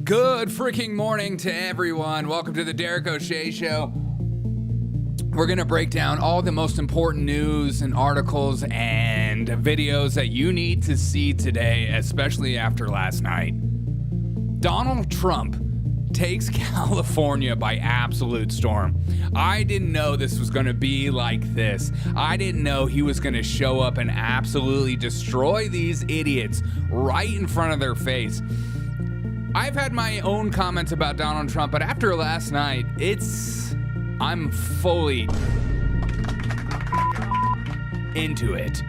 Good freaking morning to everyone. Welcome to the Derek O'Shea Show. We're going to break down all the most important news and articles and videos that you need to see today, especially after last night. Donald Trump takes California by absolute storm. I didn't know this was going to be like this. I didn't know he was going to show up and absolutely destroy these idiots right in front of their face. I've had my own comments about Donald Trump, but after last night, I'm fully into it.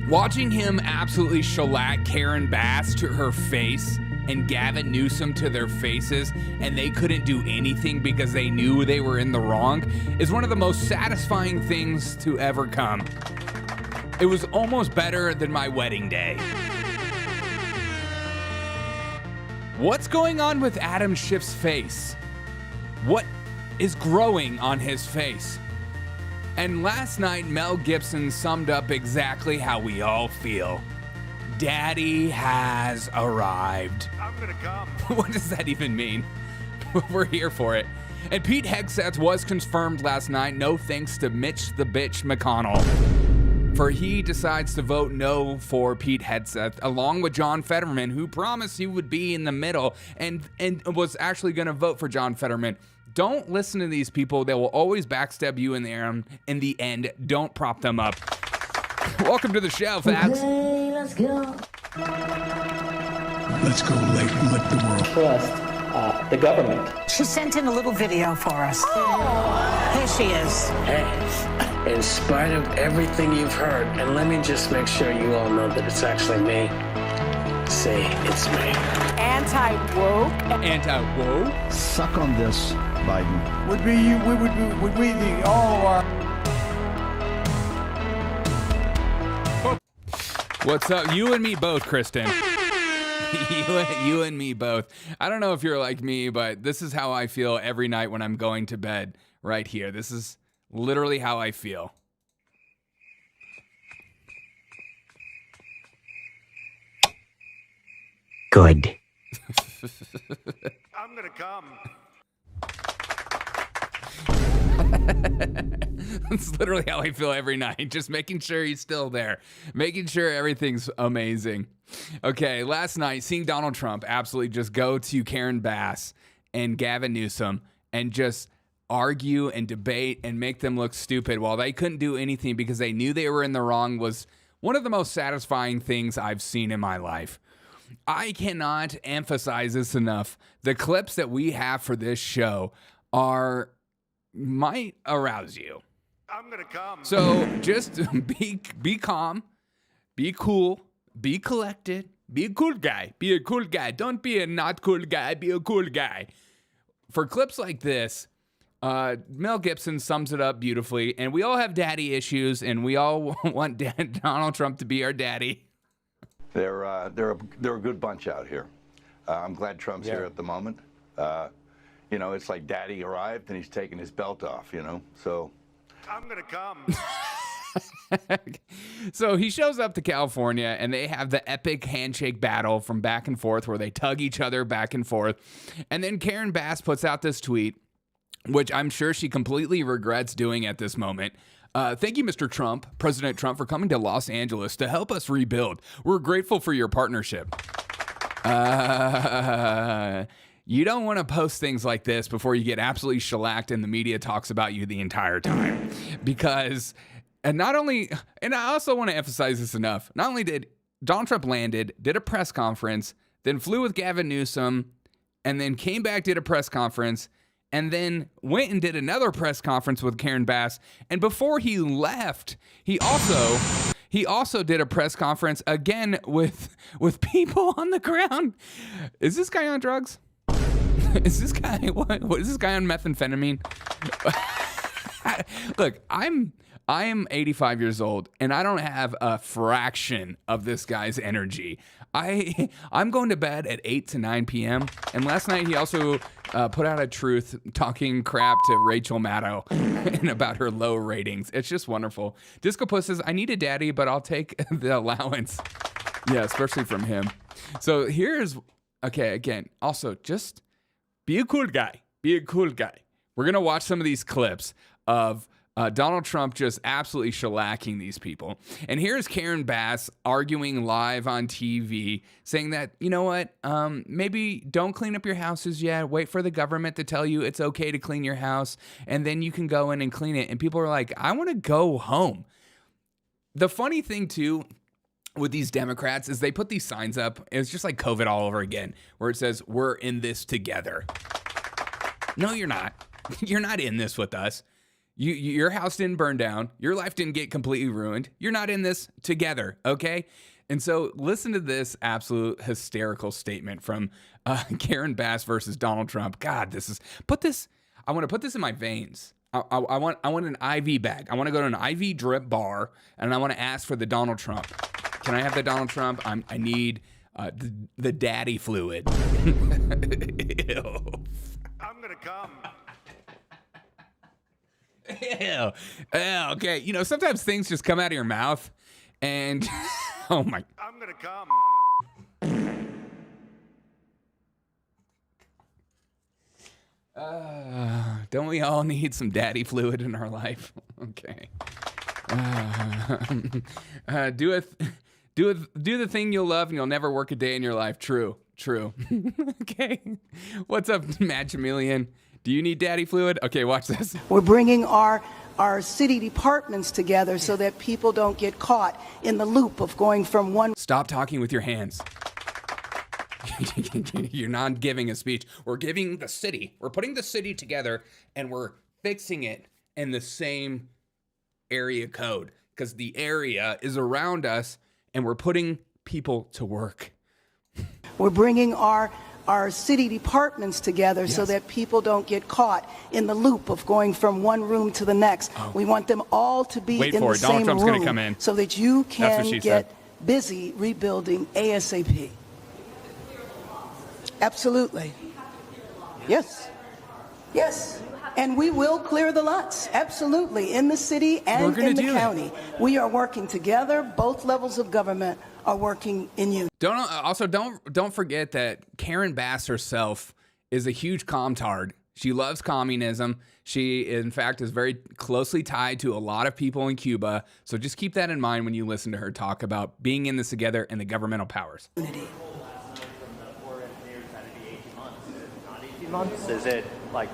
Watching him absolutely shellac Karen Bass to her face and Gavin Newsom to their faces, and they couldn't do anything because they knew they were in the wrong, is one of the most satisfying things to ever come. It was almost better than my wedding day. What's going on with Adam Schiff's face? What is growing on his face? And last night, Mel Gibson summed up exactly how we all feel. Daddy has arrived. I'm gonna come. What does that even mean? We're here for it. And Pete Hegseth was confirmed last night, no thanks to Mitch the bitch McConnell. For he decides to vote no for Pete Hegseth, along with John Fetterman, who promised he would be in the middle and was actually going to vote for John Fetterman. Don't listen to these people. They will always backstab you in the end. Don't prop them up. Welcome to the show, Fabs. Okay, let's go. Let's go late and let the world Trust the government. She sent in a little video for us. Here she is. Hey, in spite of everything you've heard, and let me just make sure you all know that it's actually me. Say it's me. Anti-woke. Anti-woke? suck on this, Biden. Would we the all our What's up? You and me both, Kristen. You and me both. I don't know if you're like me, but this is how I feel every night when I'm going to bed right here. This is literally how I feel. Good. I'm gonna come. That's literally how I feel every night. Just making sure he's still there. Making sure everything's amazing. Okay, last night, seeing Donald Trump absolutely just go to Karen Bass and Gavin Newsom and just argue and debate and make them look stupid while they couldn't do anything because they knew they were in the wrong was one of the most satisfying things I've seen in my life. I cannot emphasize this enough. The clips that we have for this show might arouse you. I'm gonna come. So just be calm, be cool, be collected, be a cool guy. Be a cool guy. Don't be a not cool guy. Be a cool guy. For clips like this, Mel Gibson sums it up beautifully, and we all have daddy issues, and we all want Donald Trump to be our daddy. They're a good bunch out here. I'm glad Trump's here at the moment. You know, it's like Daddy arrived and he's taking his belt off. You know, so I'm gonna come. So he shows up to California and they have the epic handshake battle from back and forth where they tug each other back and forth. And then Karen Bass puts out this tweet, which I'm sure she completely regrets doing at this moment. Thank you, Mr. Trump, President Trump, for coming to Los Angeles to help us rebuild. We're grateful for your partnership. You don't want to post things like this before you get absolutely shellacked and the media talks about you the entire time. Because, and I also want to emphasize this enough. Not only did Donald Trump landed, did a press conference, then flew with Gavin Newsom, and then came back, did a press conference, and then went and did another press conference with Karen Bass. And before he left, he also did a press conference again with people on the ground. Is this guy on drugs? Is this guy what is this guy on methamphetamine? Look, I am 85 years old and I don't have a fraction of this guy's energy. I'm going to bed at 8 to 9 p.m. And last night he also put out a truth talking crap to Rachel Maddow and about her low ratings. It's just wonderful. Disco Puss says, I need a daddy, but I'll take the allowance. Yeah, especially from him. So here's Okay, again, also just be a cool guy. Be a cool guy. We're going to watch some of these clips of Donald Trump just absolutely shellacking these people. And here's Karen Bass arguing live on TV, saying that, you know what, maybe don't clean up your houses yet. Wait for the government to tell you it's okay to clean your house, and then you can go in and clean it. And people are like, I want to go home. The funny thing, too, with these Democrats is they put these signs up. It's just like COVID all over again, where it says, we're in this together. No, you're not. You're not in this with us. Your house didn't burn down. Your life didn't get completely ruined. You're not in this together, okay? And so listen to this absolute hysterical statement from Karen Bass versus Donald Trump. God, I want to put this in my veins. I want an IV bag. I want to go to an IV drip bar, and I want to ask for the Donald Trump. Can I have the Donald Trump? I need the daddy fluid. Ew. I'm gonna come. Ew. Okay, you know, sometimes things just come out of your mouth, and oh my. I'm gonna come. Don't we all need some daddy fluid in our life? Okay. Do the thing you'll love, and you'll never work a day in your life. True. Okay. What's up, Maximilian? Do you need daddy fluid? Okay, watch this. We're bringing our city departments together so that people don't get caught in the loop of going from one. Stop talking with your hands. You're not giving a speech. We're giving the city. We're putting the city together, and we're fixing it in the same area code because the area is around us, and we're putting people to work. We're bringing our city departments together so that people don't get caught in the loop of going from one room to the next. Oh. We want them all to be in the same Trump's room gonna come in. so that you can get busy rebuilding ASAP. Absolutely. Yes. And we will clear the lots. Absolutely. In the city and in the county. We are working together. Both levels of government are working in unison. Don't forget that Karen Bass herself is a huge comtard. She loves communism. She, in fact, is very closely tied to a lot of people in Cuba. So just keep that in mind when you listen to her talk about being in this together and the governmental powers. Months? Is it like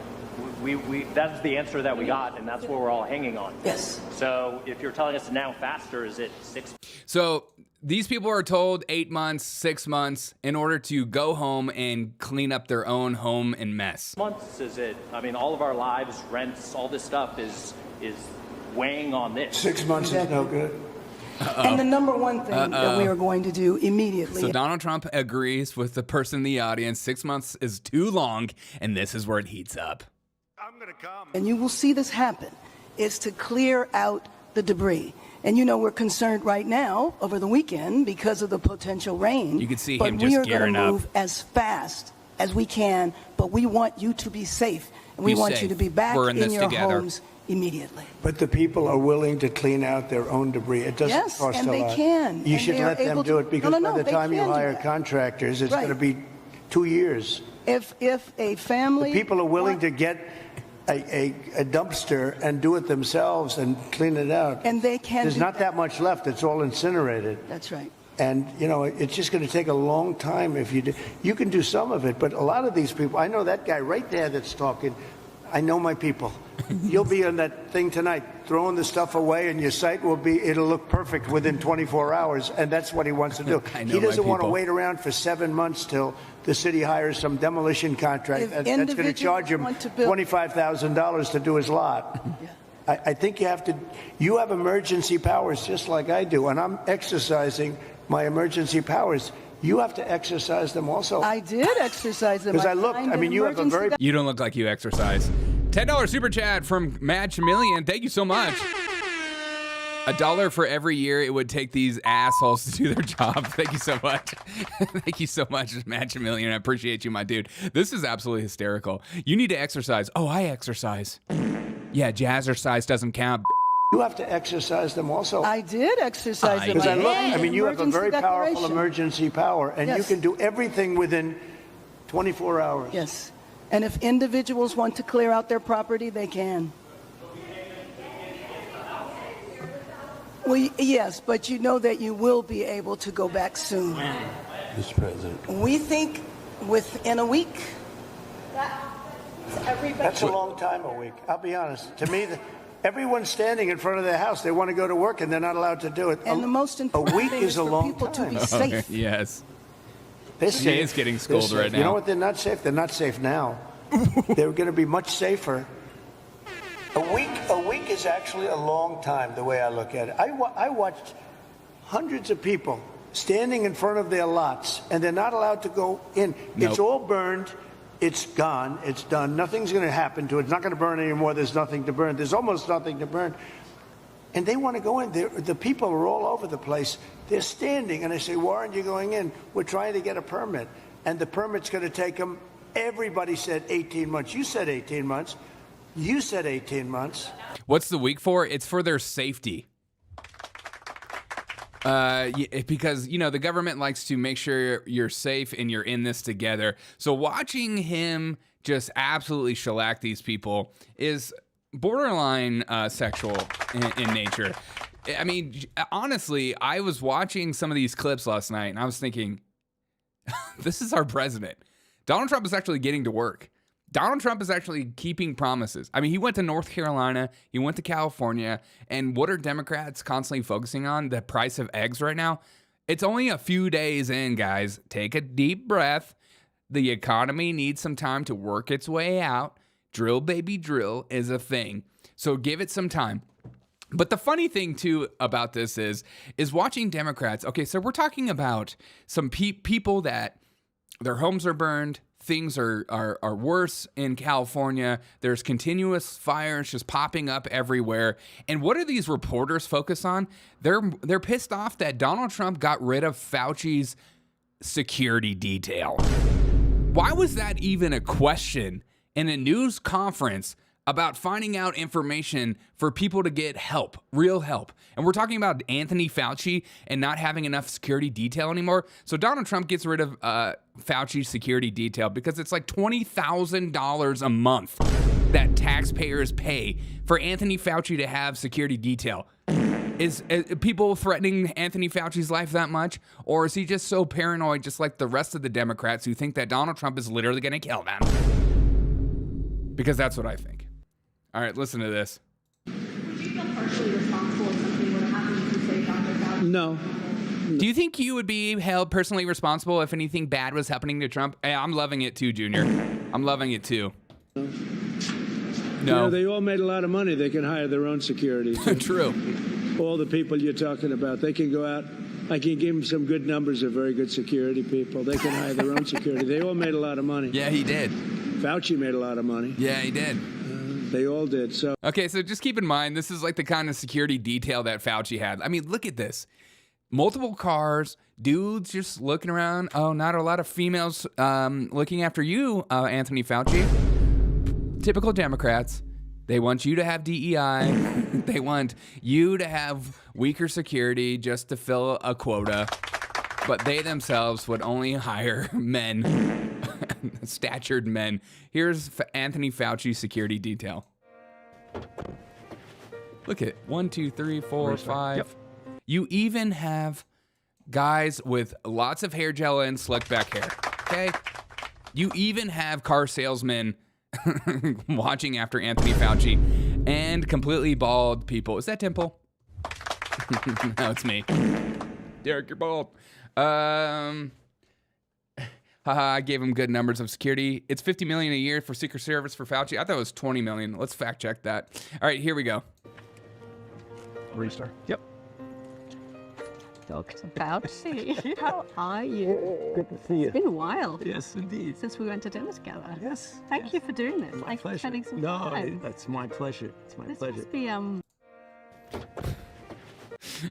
we that's the answer that we got, and that's what we're all hanging on? Yes. So if you're telling us now faster, is it 6? So these people are told 8 months, 6 months in order to go home and clean up their own home and mess. Months? Is it? I mean, all of our lives, rents, all this stuff is weighing on this. 6 months is no good. And the number one thing that we are going to do immediately. So Donald Trump agrees with the person in the audience. 6 months is too long, and this is where it heats up. I'm gonna come. And you will see this happen, is to clear out the debris. And you know we're concerned right now over the weekend because of the potential rain. You can see him just gearing up. But we are going to move as fast as we can, but we want you to be safe. And we want you to be back in your homes immediately. But the people are willing to clean out their own debris. It doesn't cost a lot. Yes, and they can. You should let them do it because by the time you hire contractors, it's going to be 2 years. If a family... The people are willing to get a dumpster and do it themselves and clean it out. And they can. There's not that much left. It's all incinerated. That's right. And, you know, it's just going to take a long time if you do. You can do some of it, but a lot of these people, I know that guy right there that's talking. I know my people. You'll be on that thing tonight, throwing the stuff away, and your site it'll look perfect within 24 hours, and that's what he wants to do. He doesn't want to wait around for 7 months till the city hires some demolition contract that's going to charge him $25,000 to do his lot. Yeah. I think you have emergency powers just like I do, and I'm exercising my emergency powers. You have to exercise them also. I did exercise them. Because I looked. I mean, you have a very... You don't look like you exercise. $10 super chat from Maximilian. Thank you so much. $1 for every year it would take these assholes to do their job. Thank you so much. Thank you so much, Maximilian. I appreciate you, my dude. This is absolutely hysterical. You need to exercise. Oh, I exercise. Yeah, jazzercise doesn't count. You have to exercise them also. I did exercise them. Because you have a very powerful emergency power, and you can do everything within 24 hours. Yes. And if individuals want to clear out their property, they can. Well, yes, but you know that you will be able to go back soon. Mr. President. We think within a week. That's a long time, a week. I'll be honest. To me, everyone's standing in front of their house. They want to go to work, and they're not allowed to do it. And the most important thing is for people to be safe. Yes. They're He safe. is getting scolded right now. You know what? They're not safe. They're not safe now. They're going to be much safer. A week is actually a long time, the way I look at it. I watched hundreds of people standing in front of their lots, and they're not allowed to go in. Nope. It's all burned. It's gone. It's done. Nothing's going to happen to it. It's not going to burn anymore. There's nothing to burn. There's almost nothing to burn. And they want to go in. The people are all over the place. They're standing, and I say, why aren't you going in? We're trying to get a permit. And the permit's going to take them, everybody said 18 months. You said 18 months. You said 18 months. What's the week for? It's for their safety. Because, you know, the government likes to make sure you're safe and you're in this together. So watching him just absolutely shellac these people is borderline sexual in nature. I mean, honestly, I was watching some of these clips last night and I was thinking, this is our president. Donald Trump is actually getting to work. Donald Trump is actually keeping promises. I mean, he went to North Carolina, he went to California, and what are Democrats constantly focusing on? The price of eggs right now? It's only a few days in, guys. Take a deep breath. The economy needs some time to work its way out. Drill, baby, drill is a thing. So give it some time. But the funny thing, too, about this is watching Democrats. Okay, so we're talking about some people that their homes are burned. Things are worse in California. There's continuous fires just popping up everywhere. And what do these reporters focus on? They're pissed off that Donald Trump got rid of Fauci's security detail. Why was that even a question in a news conference about finding out information for people to get help, real help? And we're talking about Anthony Fauci and not having enough security detail anymore. So Donald Trump gets rid of Fauci's security detail because it's like $20,000 a month that taxpayers pay for Anthony Fauci to have security detail. Is people threatening Anthony Fauci's life that much? Or is he just so paranoid, just like the rest of the Democrats who think that Donald Trump is literally going to kill them? Because that's what I think. All right, listen to this. Would you feel partially responsible if something were to happen to, say, Dr. Fauci? No. Do you think you would be held personally responsible if anything bad was happening to Trump? Hey, I'm loving it too, Junior. I'm loving it too. No. You know, they all made a lot of money. They can hire their own security. True. All the people you're talking about, they can go out. I can give them some good numbers of very good security people. They can hire their own security. They all made a lot of money. Yeah, he did. Fauci made a lot of money. Yeah, he did. They all did. So okay, so just keep in mind, this is like the kind of security detail that Fauci had. I mean, look at this. Multiple cars, dudes just looking around. Oh, not a lot of females looking after you, Anthony Fauci. Typical Democrats. They want you to have DEI. They want you to have weaker security just to fill a quota. But they themselves would only hire men, statured men. Here's Anthony Fauci's security detail. Look at 1, 2, 3, 4, 5. Yep. You even have guys with lots of hair gel and slick back hair. Okay? You even have car salesmen watching after Anthony Fauci and completely bald people. Is that Temple? No, it's me. Derek, you're bald. I gave him good numbers of security. It's $50 million a year for Secret Service for Fauci. I thought it was $20 million. Let's fact check that. All right, here we go. Restart. Yep. Dr. Fauci, how are you? Good to see you. It's been a while. Yes, indeed. Since we went to dinner together. Yes. Thank you for doing this. My Thanks pleasure. for spending some no, time. that's my pleasure. It's my This pleasure. must be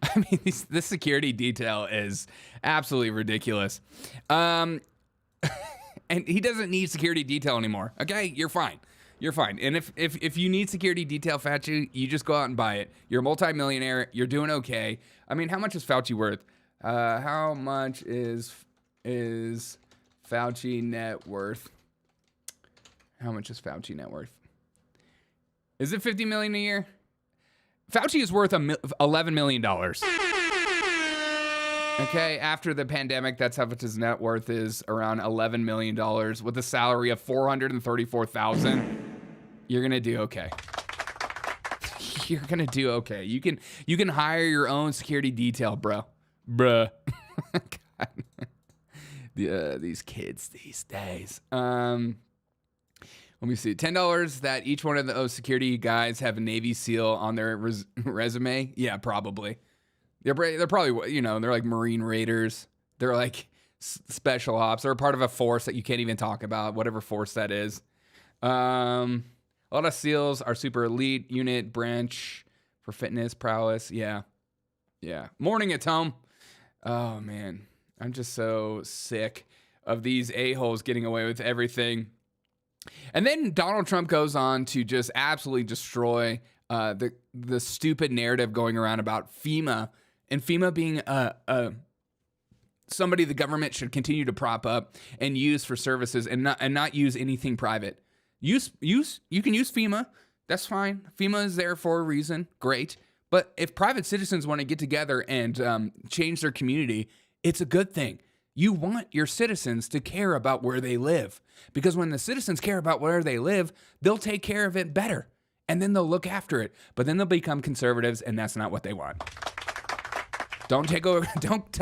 I mean, this security detail is absolutely ridiculous. And he doesn't need security detail anymore. Okay, you're fine. You're fine. And if you need security detail, Fauci, you just go out and buy it. You're a multimillionaire. You're doing okay. I mean, how much is Fauci worth? How much is Fauci net worth. How much is Fauci net worth? Is it $50 million a year? Fauci is worth $11 million. Okay, after the pandemic, that's how much his net worth is, around $11 million with a salary of $434,000. You're gonna do okay. You're gonna do okay. You can hire your own security detail, bruh. God. These kids these days. Let me see. $10 that each one of those security guys have a Navy SEAL on their resume. Yeah, probably. They're probably, they're like Marine Raiders. They're like special ops. They're a part of a force that you can't even talk about, whatever force that is. A lot of SEALs are super elite unit branch for fitness prowess. Yeah. Morning, it's home. Oh, man. I'm just so sick of these a-holes getting away with everything. And then Donald Trump goes on to just absolutely destroy the stupid narrative going around about FEMA, and FEMA being somebody the government should continue to prop up and use for services and not use anything private. You can use FEMA. That's fine. FEMA is there for a reason. Great. But if private citizens want to get together and change their community, it's a good thing. You want your citizens to care about where they live, because when the citizens care about where they live, they'll take care of it better, and then they'll look after it. But then they'll become conservatives, and that's not what they want. Don't take over. Don't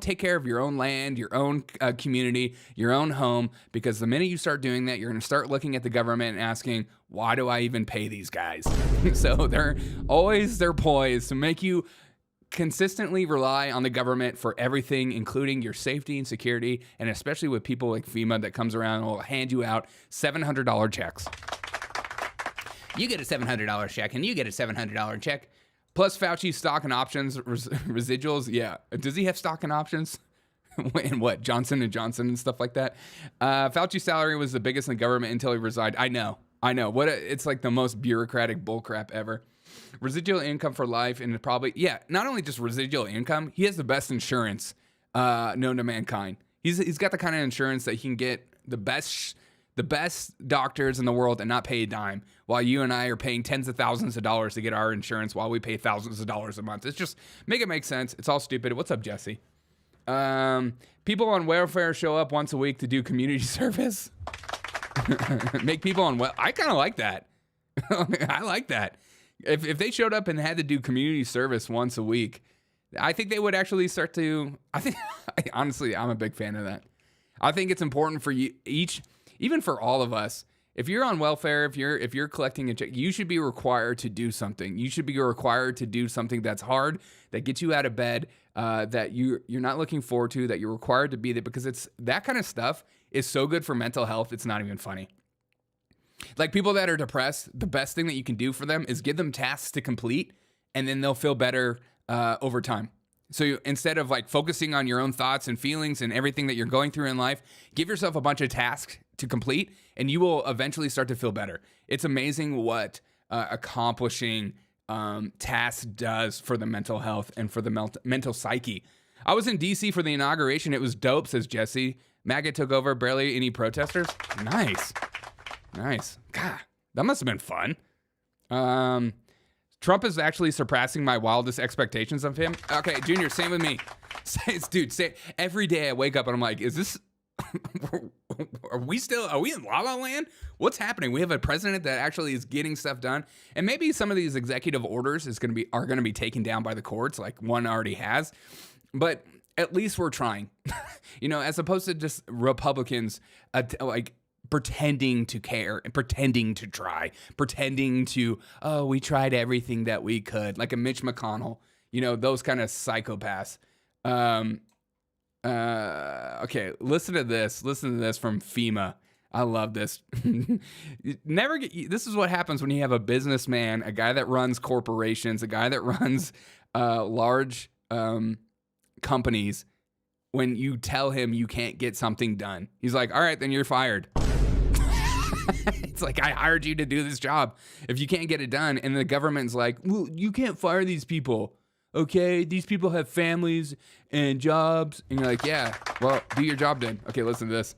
take care of your own land, your own community, your own home, because the minute you start doing that, you're going to start looking at the government and asking, why do I even pay these guys? So they're poised to make you consistently rely on the government for everything, including your safety and security, and especially with people like FEMA that comes around and will hand you out $700 checks. You get a $700 check, and you get a $700 check. Plus Fauci's stock and options residuals. Yeah. Does he have stock and options? And what? Johnson & Johnson and stuff like that? Fauci's salary was the biggest in the government until he resigned. I know. It's like the most bureaucratic bullcrap ever. Residual income for life, and probably, not only just residual income, he has the best insurance known to mankind. He's got the kind of insurance that he can get the best doctors in the world and not pay a dime, while you and I are paying tens of thousands of dollars to get our insurance while we pay thousands of dollars a month. It's just, make it make sense. It's all stupid. What's up, Jesse? People on welfare show up once a week to do community service. Make people on I kind of like that. I like that. If they showed up and had to do community service once a week, I think they would actually start to, honestly, I'm a big fan of that. I think it's important for you even for all of us. If you're on welfare, if you're collecting a check, you should be required to do something. You should be required to do something that's hard, that gets you out of bed, that you're not looking forward to, that you're required to be there, because it's that kind of stuff is so good for mental health. It's not even funny. Like people that are depressed, the best thing that you can do for them is give them tasks to complete, and then they'll feel better over time. So instead of like focusing on your own thoughts and feelings and everything that you're going through in life, give yourself a bunch of tasks to complete, and you will eventually start to feel better. It's amazing what accomplishing tasks does for the mental health and for the mental psyche. I was in DC for the inauguration. It was dope, says Jesse. MAGA took over, barely any protesters. Nice. God, that must have been fun. Trump is actually surpassing my wildest expectations of him. Okay, Junior, same with me. Dude, every day I wake up and I'm like, is this, are we in La La Land? What's happening? We have a president that actually is getting stuff done. And maybe some of these executive orders are going to be taken down by the courts, like one already has. But at least we're trying, as opposed to just Republicans, pretending to care and pretending to try, pretending to, we tried everything that we could, like a Mitch McConnell, those kind of psychopaths. Okay, listen to this from FEMA. I love this. This is what happens when you have a businessman, a guy that runs corporations, a guy that runs large companies. When you tell him you can't get something done, he's like, all right, then you're fired. It's like, I hired you to do this job. If you can't get it done, and the government's like, well, you can't fire these people. Okay, these people have families and jobs. And you're like, yeah, well, do your job then. Okay, listen to this.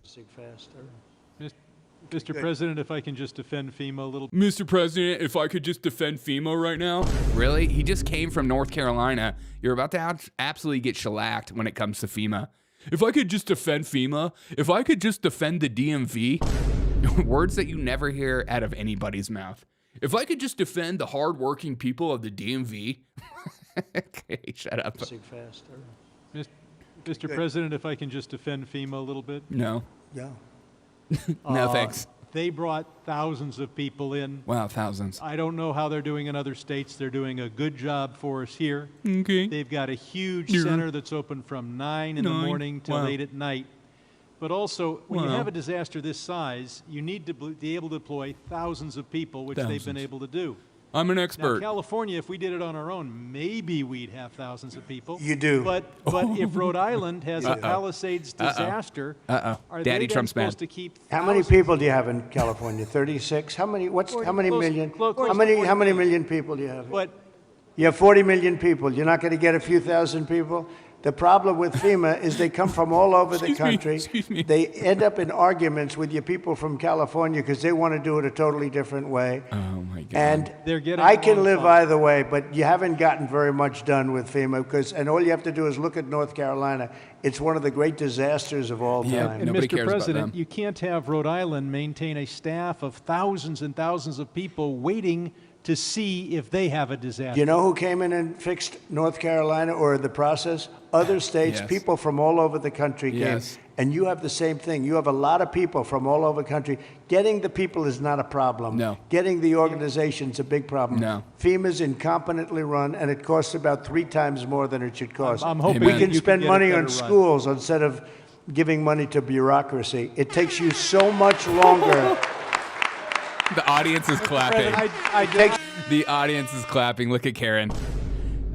Mr. President, if I can just defend FEMA a little. Mr. President, if I could just defend FEMA right now. Really? He just came from North Carolina. You're about to absolutely get shellacked when it comes to FEMA. If I could just defend FEMA, if I could just defend the DMV, words that you never hear out of anybody's mouth. If I could just defend the hardworking people of the DMV. Okay, shut up. Mr. President, if I can just defend FEMA a little bit. No. Yeah. No, thanks. They brought thousands of people in. Wow, thousands. I don't know how they're doing in other states. They're doing a good job for us here. Okay. They've got a huge center that's open from 9 in the morning till 8 at night. But also, when you have a disaster this size, you need to be able to deploy thousands of people, which they've been able to do. I'm an expert. Now, California, if we did it on our own, maybe we'd have thousands of people. You do. But if Rhode Island has a Palisades disaster, are Daddy they Trump's supposed to keep How many people do you have in California? 36? How many million? How many million people do you have? But You have 40 million people. You're not going to get a few thousand people? The problem with FEMA is they come from all over the country. Excuse me. They end up in arguments with your people from California because they want to do it a totally different way. Oh, my God. And They're getting I can live along either way, but you haven't gotten very much done with FEMA and all you have to do is look at North Carolina. It's one of the great disasters of all time. And Nobody Mr. cares about President, them. you can't have Rhode Island maintain a staff of thousands and thousands of people waiting to see if they have a disaster. You know who came in and fixed North Carolina or the process? Other states, Yes. people from all over the country came. Yes. And you have the same thing. You have a lot of people from all over the country. Getting the people is not a problem. No. Getting the organization's a big problem. No. FEMA's incompetently run, and it costs about 3 times more than it should cost. I'm hoping we Amen. can you spend get a money better on run. schools instead of giving money to bureaucracy. It takes you so much longer. The audience is clapping. The audience is clapping. Look at Karen.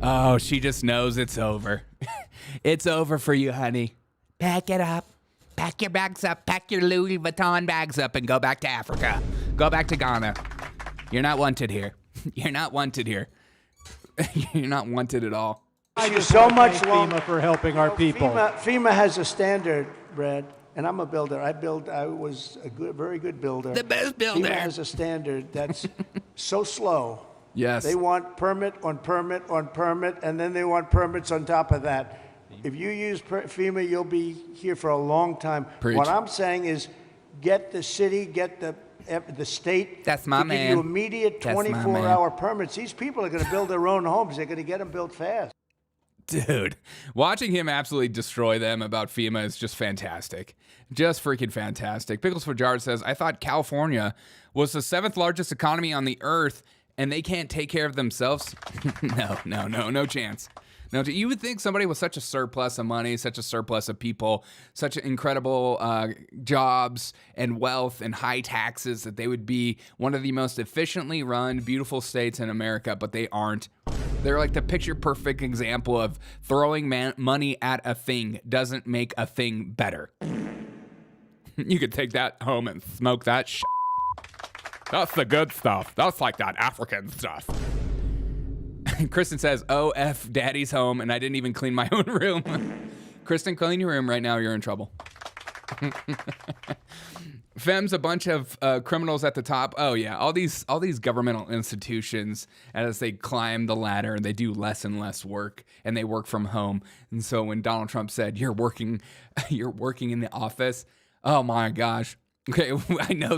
Oh, she just knows it's over. It's over for you, honey. Pack it up. Pack your bags up. Pack your Louis Vuitton bags up and go back to Africa. Go back to Ghana. You're not wanted here. You're not wanted here. You're not wanted at all. I just so want to much thank longer. FEMA for helping our people. FEMA has a standard, Brad, and I'm a builder. I was a very good builder. The best builder. FEMA has a standard that's so slow. Yes. They want permit on permit on permit, and then they want permits on top of that. If you use FEMA, you'll be here for a long time. Preach. What I'm saying is get the city, get the state That's my to man. give you immediate That's my man. 24-hour permits. These people are going to build their own homes. They're going to get them built fast. Dude, watching him absolutely destroy them about FEMA is just fantastic. Just freaking fantastic. Pickles for Jar says, I thought California was the 7th largest economy on the earth and they can't take care of themselves. No chance. No, you would think somebody with such a surplus of money, such a surplus of people, such incredible jobs and wealth and high taxes that they would be one of the most efficiently run, beautiful states in America, but they aren't. They're like the picture-perfect example of throwing money at a thing doesn't make a thing better. You could take that home and smoke that shit. That's the good stuff. That's like that African stuff. Kristen says, oh, F, daddy's home, and I didn't even clean my own room. Kristen, clean your room right now. You're in trouble. Fem's a bunch of criminals at the top. Oh, yeah. All these governmental institutions, as they climb the ladder, they do less and less work, and they work from home. And so when Donald Trump said, you're working in the office, oh, my gosh. Okay, I know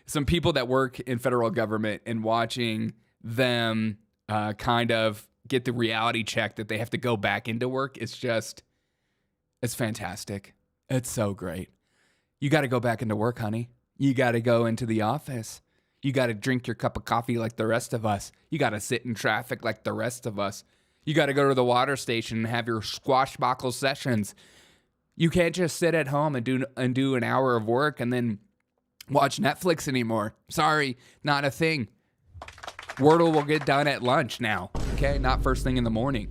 some people that work in federal government, and watching them kind of get the reality check that they have to go back into work. It's fantastic. It's so great. You got to go back into work, honey. You got to go into the office. You got to drink your cup of coffee like the rest of us. You got to sit in traffic like the rest of us. You got to go to the water station and have your squashbuckle sessions. You can't just sit at home and do an hour of work and then watch Netflix anymore. Sorry, not a thing. Wordle will get done at lunch now, okay? Not first thing in the morning.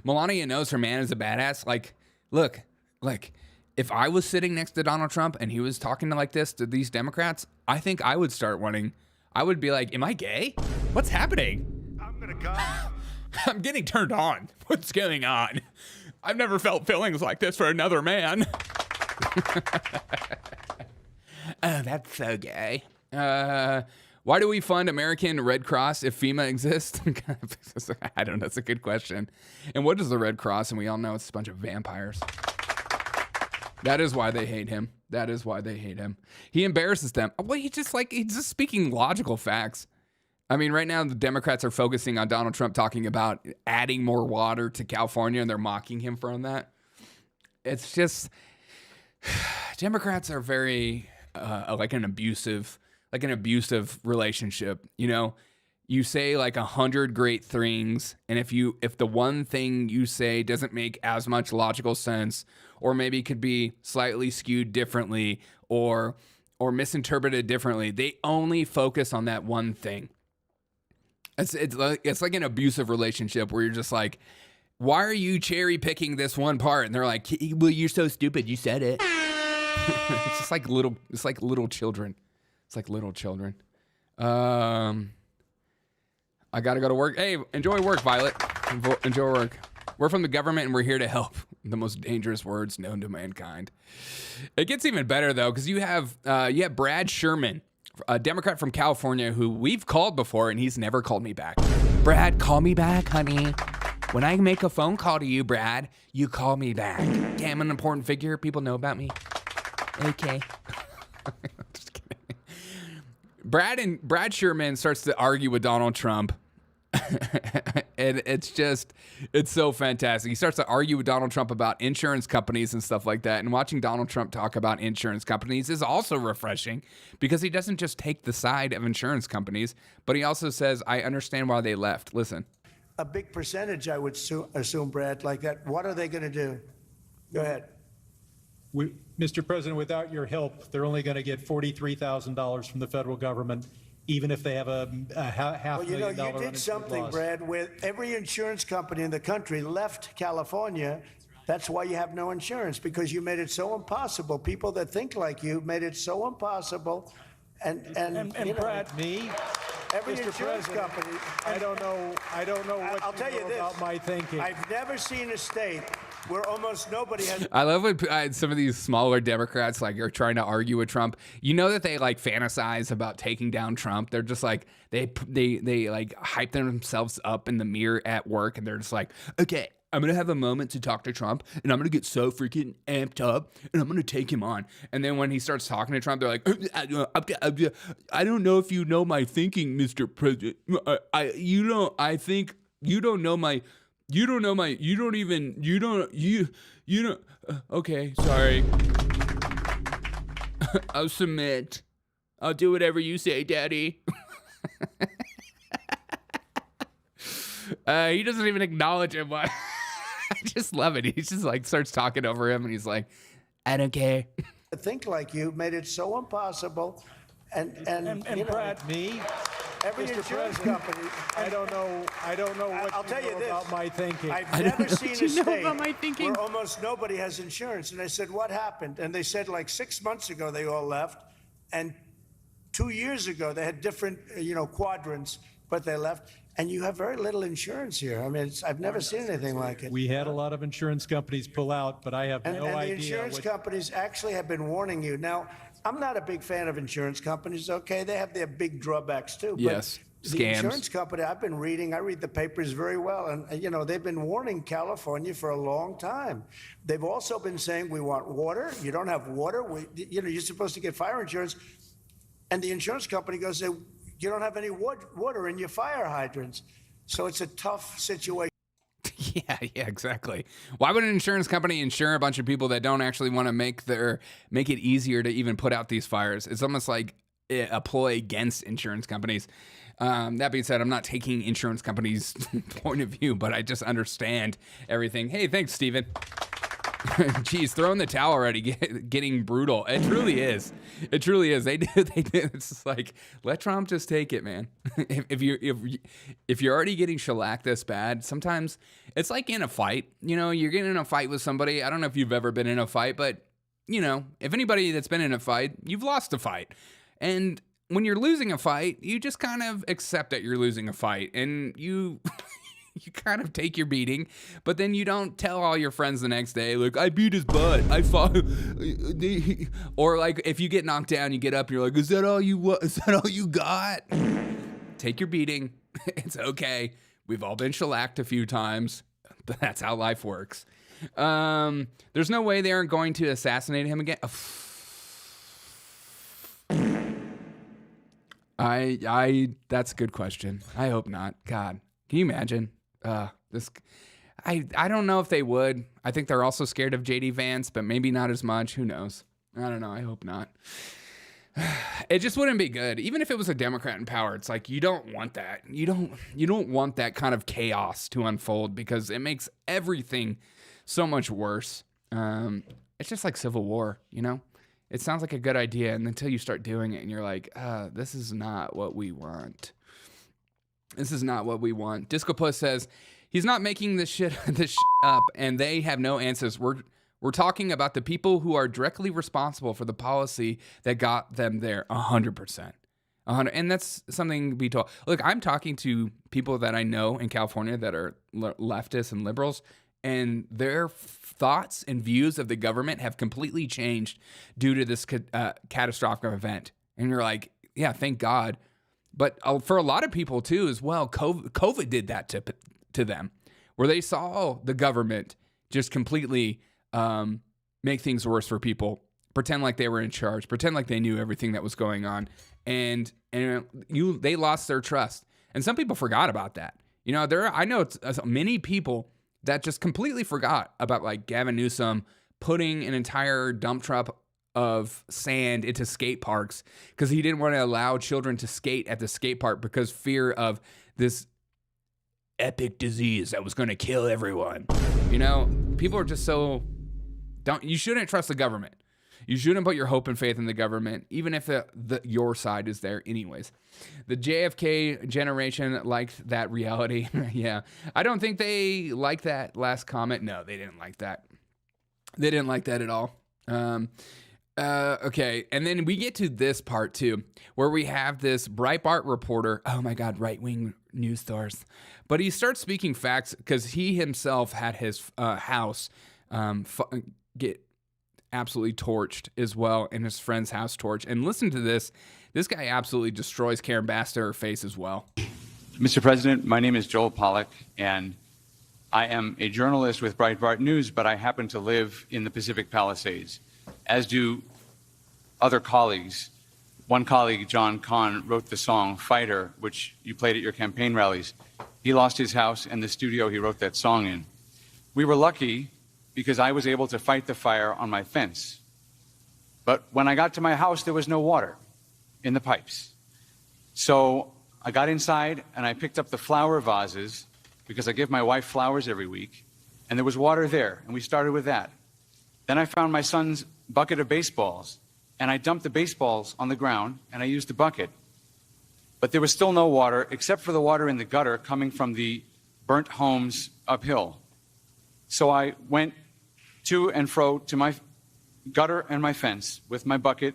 Melania knows her man is a badass. Look, if I was sitting next to Donald Trump and he was talking like this to these Democrats, I think I would start I would be like, am I gay? What's happening? I'm gonna come. I'm getting turned on. What's going on? I've never felt feelings like this for another man. Oh, that's so gay. Why do we fund American Red Cross if FEMA exists? I don't know. That's a good question. And what is the Red Cross? And we all know it's a bunch of vampires. That is why they hate him. That is why they hate him. He embarrasses them. Well, he's just speaking logical facts. I mean, right now the Democrats are focusing on Donald Trump talking about adding more water to California, and they're mocking him from that. It's just Democrats are very like an abusive relationship. You know, you say like 100 great things, and if the one thing you say doesn't make as much logical sense, or maybe could be slightly skewed differently, or misinterpreted differently, they only focus on that one thing. It's like an abusive relationship where you're just like, why are you cherry picking this one part? And they're like, well, you're so stupid. You said it. It's just like little children. It's like little children. I gotta go to work. Hey, enjoy work, Violet. Enjoy work. We're from the government and we're here to help. The most dangerous words known to mankind. It gets even better though, because you have Brad Sherman, a Democrat from California who we've called before and he's never called me back. Brad, call me back, honey. When I make a phone call to you, Brad, you call me back. Damn, I'm an important figure. People know about me. Okay. Just kidding. Brad Sherman starts to argue with Donald Trump. And it's so fantastic. He starts to argue with Donald Trump about insurance companies and stuff like that. And watching Donald Trump talk about insurance companies is also refreshing because he doesn't just take the side of insurance companies, but he also says, I understand why they left. Listen. A big percentage, I would assume, Brad, like that. What are they going to do? Go ahead. Mr. President, without your help, they're only going to get $43,000 from the federal government, even if they have a half $1 million dollar. You did something, loss. Brad, where every insurance company in the country left California. That's why you have no insurance, because you made it so impossible. People that think like you made it so impossible. And Brad, me, every Mr. insurance President, company. I don't know what I'll tell you this about my thinking. I've never seen a state where almost nobody has. I love when some of these smaller Democrats like are trying to argue with Trump. You know that they like fantasize about taking down Trump. They're just like they like hype themselves up in the mirror at work, and they're just like, okay, I'm going to have a moment to talk to Trump, and I'm going to get so freaking amped up, and I'm going to take him on. And then when he starts talking to Trump, they're like, I don't know if you know my thinking, Mr. President. Okay, sorry. I'll submit. I'll do whatever you say, Daddy. He doesn't even acknowledge him. I just love it. He just like starts talking over him and he's like, I don't care. Think like you made it so impossible. And Brad, me, every Mr. insurance President, company. I don't know what I'll tell you this about my thinking. I've never seen a state about my thinking? where almost nobody has insurance. And I said, what happened? And they said like 6 months ago they all left. And 2 years ago they had different, quadrants, but they left. And you have very little insurance here. I mean, I've never seen anything like it. We had a lot of insurance companies pull out, but I have no idea. And the insurance companies actually have been warning you. Now, I'm not a big fan of insurance companies, okay? They have their big drawbacks too. Yes, but scams. The insurance company, I read the papers very well. And, they've been warning California for a long time. They've also been saying, we want water. You don't have water. You're supposed to get fire insurance. And the insurance company goes, you don't have any water in your fire hydrants. So it's a tough situation. Yeah, exactly. Why would an insurance company insure a bunch of people that don't actually want to make it easier to even put out these fires? It's almost like a ploy against insurance companies. That being said, I'm not taking insurance companies' point of view, but I just understand everything. Hey, thanks, Steven. Geez, throwing the towel already, getting brutal. It truly is. It truly is. They do. It's just like, let Trump just take it, man. If you're already getting shellacked this bad, sometimes it's like in a fight. You're getting in a fight with somebody. I don't know if you've ever been in a fight, but if anybody that's been in a fight, you've lost a fight. And when you're losing a fight, you just kind of accept that you're losing a fight, and you you kind of take your beating, but then you don't tell all your friends the next day, like, I beat his butt. I fought. Or like, if you get knocked down, you get up and you're like, is that all you got? Take your beating. It's okay. We've all been shellacked a few times. But that's how life works. There's no way they aren't going to assassinate him again. That's a good question. I hope not. God, can you imagine this? I don't know if they would. I think they're also scared of JD Vance, but maybe not as much. Who knows? I don't know. I hope not. It just wouldn't be good. Even if it was a Democrat in power, it's like, you don't want that. You don't want that kind of chaos to unfold, because it makes everything so much worse. It's just like civil war, you know? It sounds like a good idea, and until you start doing it and you're like, this is not what we want. This is not what we want. Disco Puss says, he's not making this shit up, and they have no answers. We're talking about the people who are directly responsible for the policy that got them there. 100%. And that's something to be told. Look, I'm talking to people that I know in California that are leftists and liberals, and their thoughts and views of the government have completely changed due to this catastrophic event. And you're like, yeah, thank God. But for a lot of people too as well, COVID did that to them, where they saw the government just completely make things worse for people, pretend like they were in charge, pretend like they knew everything that was going on, and they lost their trust. And some people forgot about that. You know, I know many people that just completely forgot about, like, Gavin Newsom putting an entire dump truck of sand into skate parks because he didn't want to allow children to skate at the skate park because fear of this epic disease that was going to kill everyone. You know, people are just so... You shouldn't trust the government. You shouldn't put your hope and faith in the government, even if your side is there anyways. The JFK generation liked that reality. Yeah. I don't think they liked that last comment. No, they didn't like that. They didn't like that at all. Okay. And then we get to this part too, where we have this Breitbart reporter. Oh my God, right-wing news source. But he starts speaking facts because he himself had his house get absolutely torched as well, and his friend's house torched. And listen to this. This guy absolutely destroys Karen Bass-to her face as well. Mr. President, my name is Joel Pollack, and I am a journalist with Breitbart News, but I happen to live in the Pacific Palisades, as do other colleagues. One colleague, John Kahn, wrote the song Fighter, which you played at your campaign rallies. He lost his house and the studio he wrote that song in. We were lucky because I was able to fight the fire on my fence. But when I got to my house, there was no water in the pipes. So I got inside and I picked up the flower vases because I give my wife flowers every week, and there was water there, and we started with that. Then I found my son's bucket of baseballs, and I dumped the baseballs on the ground, and I used the bucket. But there was still no water except for the water in the gutter coming from the burnt homes uphill. So I went to and fro to my gutter and my fence with my bucket.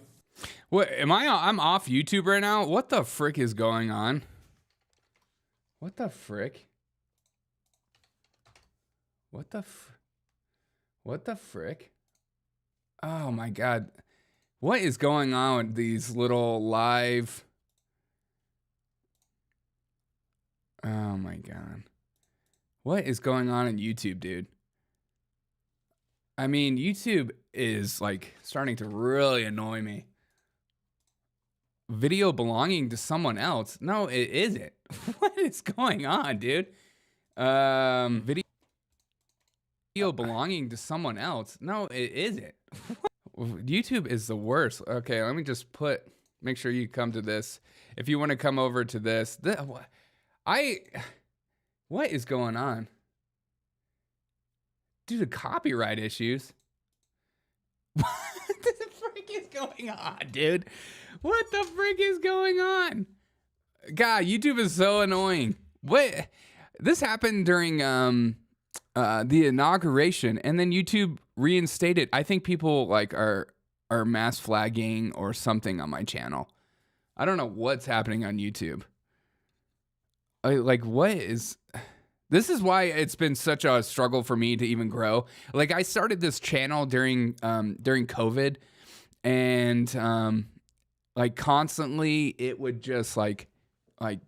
What I'm off YouTube right now. What the frick is going on? What the frick? What the frick? Oh my God. What is going on with these little live? Oh my God. What is going on in YouTube, dude? I mean, YouTube is like starting to really annoy me. Video belonging to someone else? No, it isn't. What is going on, dude? Video belonging to someone else? No, it isn't. YouTube is the worst. Okay, let me just make sure you come to this. If you want to come over to this, what is going on? Due to copyright issues. What the frick is going on, dude? What the frick is going on? God, YouTube is so annoying. What? This happened during the inauguration, and then YouTube reinstated. I think people like are mass flagging or something on my channel. I don't know what's happening on YouTube. Like, what is This is why it's been such a struggle for me to even grow. Like, I started this channel during COVID, and like constantly it would just like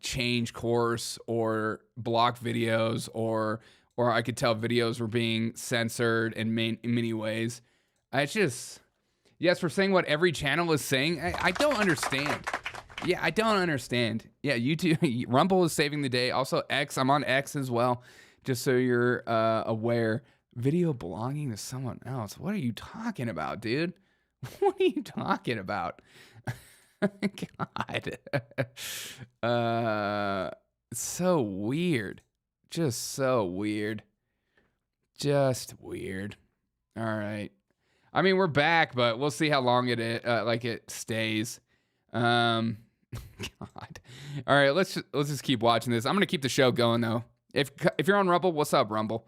change course or block videos, or I could tell videos were being censored in many ways. It's just, yes, we're saying what every channel is saying. I don't understand. Yeah, I don't understand. Yeah, YouTube, Rumble is saving the day. Also, X, I'm on X as well, just so you're aware. Video belonging to someone else. What are you talking about, dude? What are you talking about? God. So weird. Just so weird. Just weird. All right. I mean, we're back, but we'll see how long it stays. God. All right, let's just keep watching this. I'm gonna keep the show going though. If you're on Rumble, what's up, Rumble?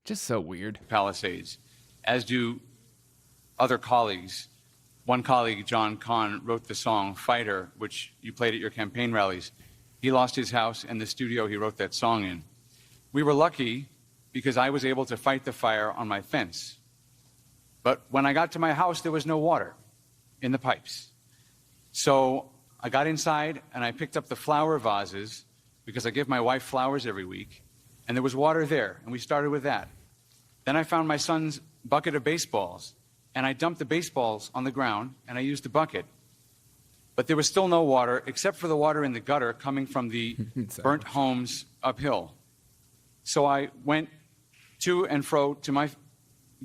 Just so weird. Palisades, as do other colleagues. One colleague, John Kahn, wrote the song "Fighter," which you played at your campaign rallies. He lost his house and the studio he wrote that song in. We were lucky because I was able to fight the fire on my fence. But when I got to my house, there was no water in the pipes. So I got inside and I picked up the flower vases because I give my wife flowers every week, and there was water there, and we started with that. Then I found my son's bucket of baseballs, and I dumped the baseballs on the ground, and I used the bucket. But there was still no water except for the water in the gutter coming from the burnt homes uphill. So I went to and fro to my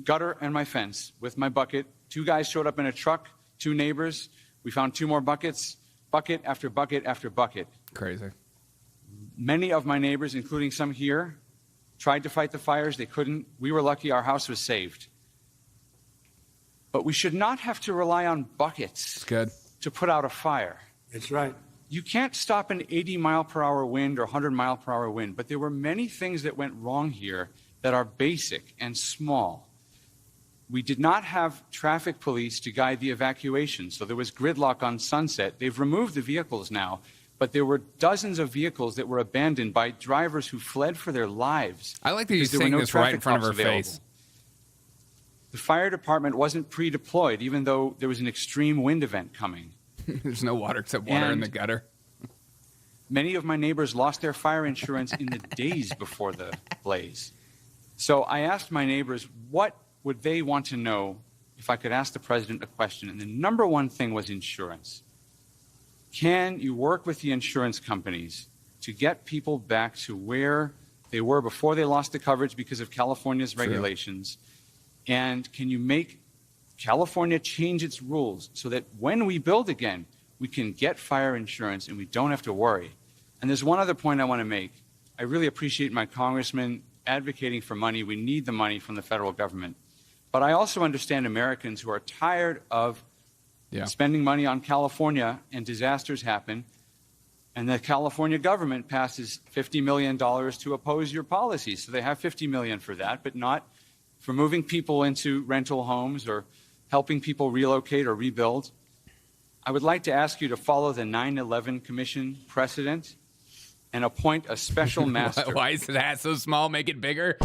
gutter and my fence with my bucket. 2 guys showed up in a truck, 2 neighbors. We found 2 more buckets, bucket after bucket after bucket. Crazy. Many of my neighbors, including some here, tried to fight the fires. They couldn't. We were lucky our house was saved. But we should not have to rely on buckets to put out a fire. That's right. You can't stop an 80-mile-per-hour wind or 100-mile-per-hour wind, but there were many things that went wrong here that are basic and small. We did not have traffic police to guide the evacuation, so there was gridlock on Sunset. They've removed the vehicles now, but there were dozens of vehicles that were abandoned by drivers who fled for their lives. I like that he's saying this right in front of her face. The fire department wasn't pre-deployed, even though there was an extreme wind event coming. There's no water except water in the gutter. Many of my neighbors lost their fire insurance in the days before the blaze. So I asked my neighbors, what would they want to know if I could ask the president a question? And the number one thing was insurance. Can you work with the insurance companies to get people back to where they were before they lost the coverage because of California's regulations? And can you make California change its rules so that when we build again, we can get fire insurance and we don't have to worry? And there's one other point I want to make. I really appreciate my congressman advocating for money. We need the money from the federal government. But I also understand Americans who are tired of spending money on California and disasters happen, and the California government passes $50 million to oppose your policies. So they have $50 million for that, but not for moving people into rental homes or helping people relocate or rebuild. I would like to ask you to follow the 9/11 Commission precedent and appoint a special master. Why is that so small? Make it bigger.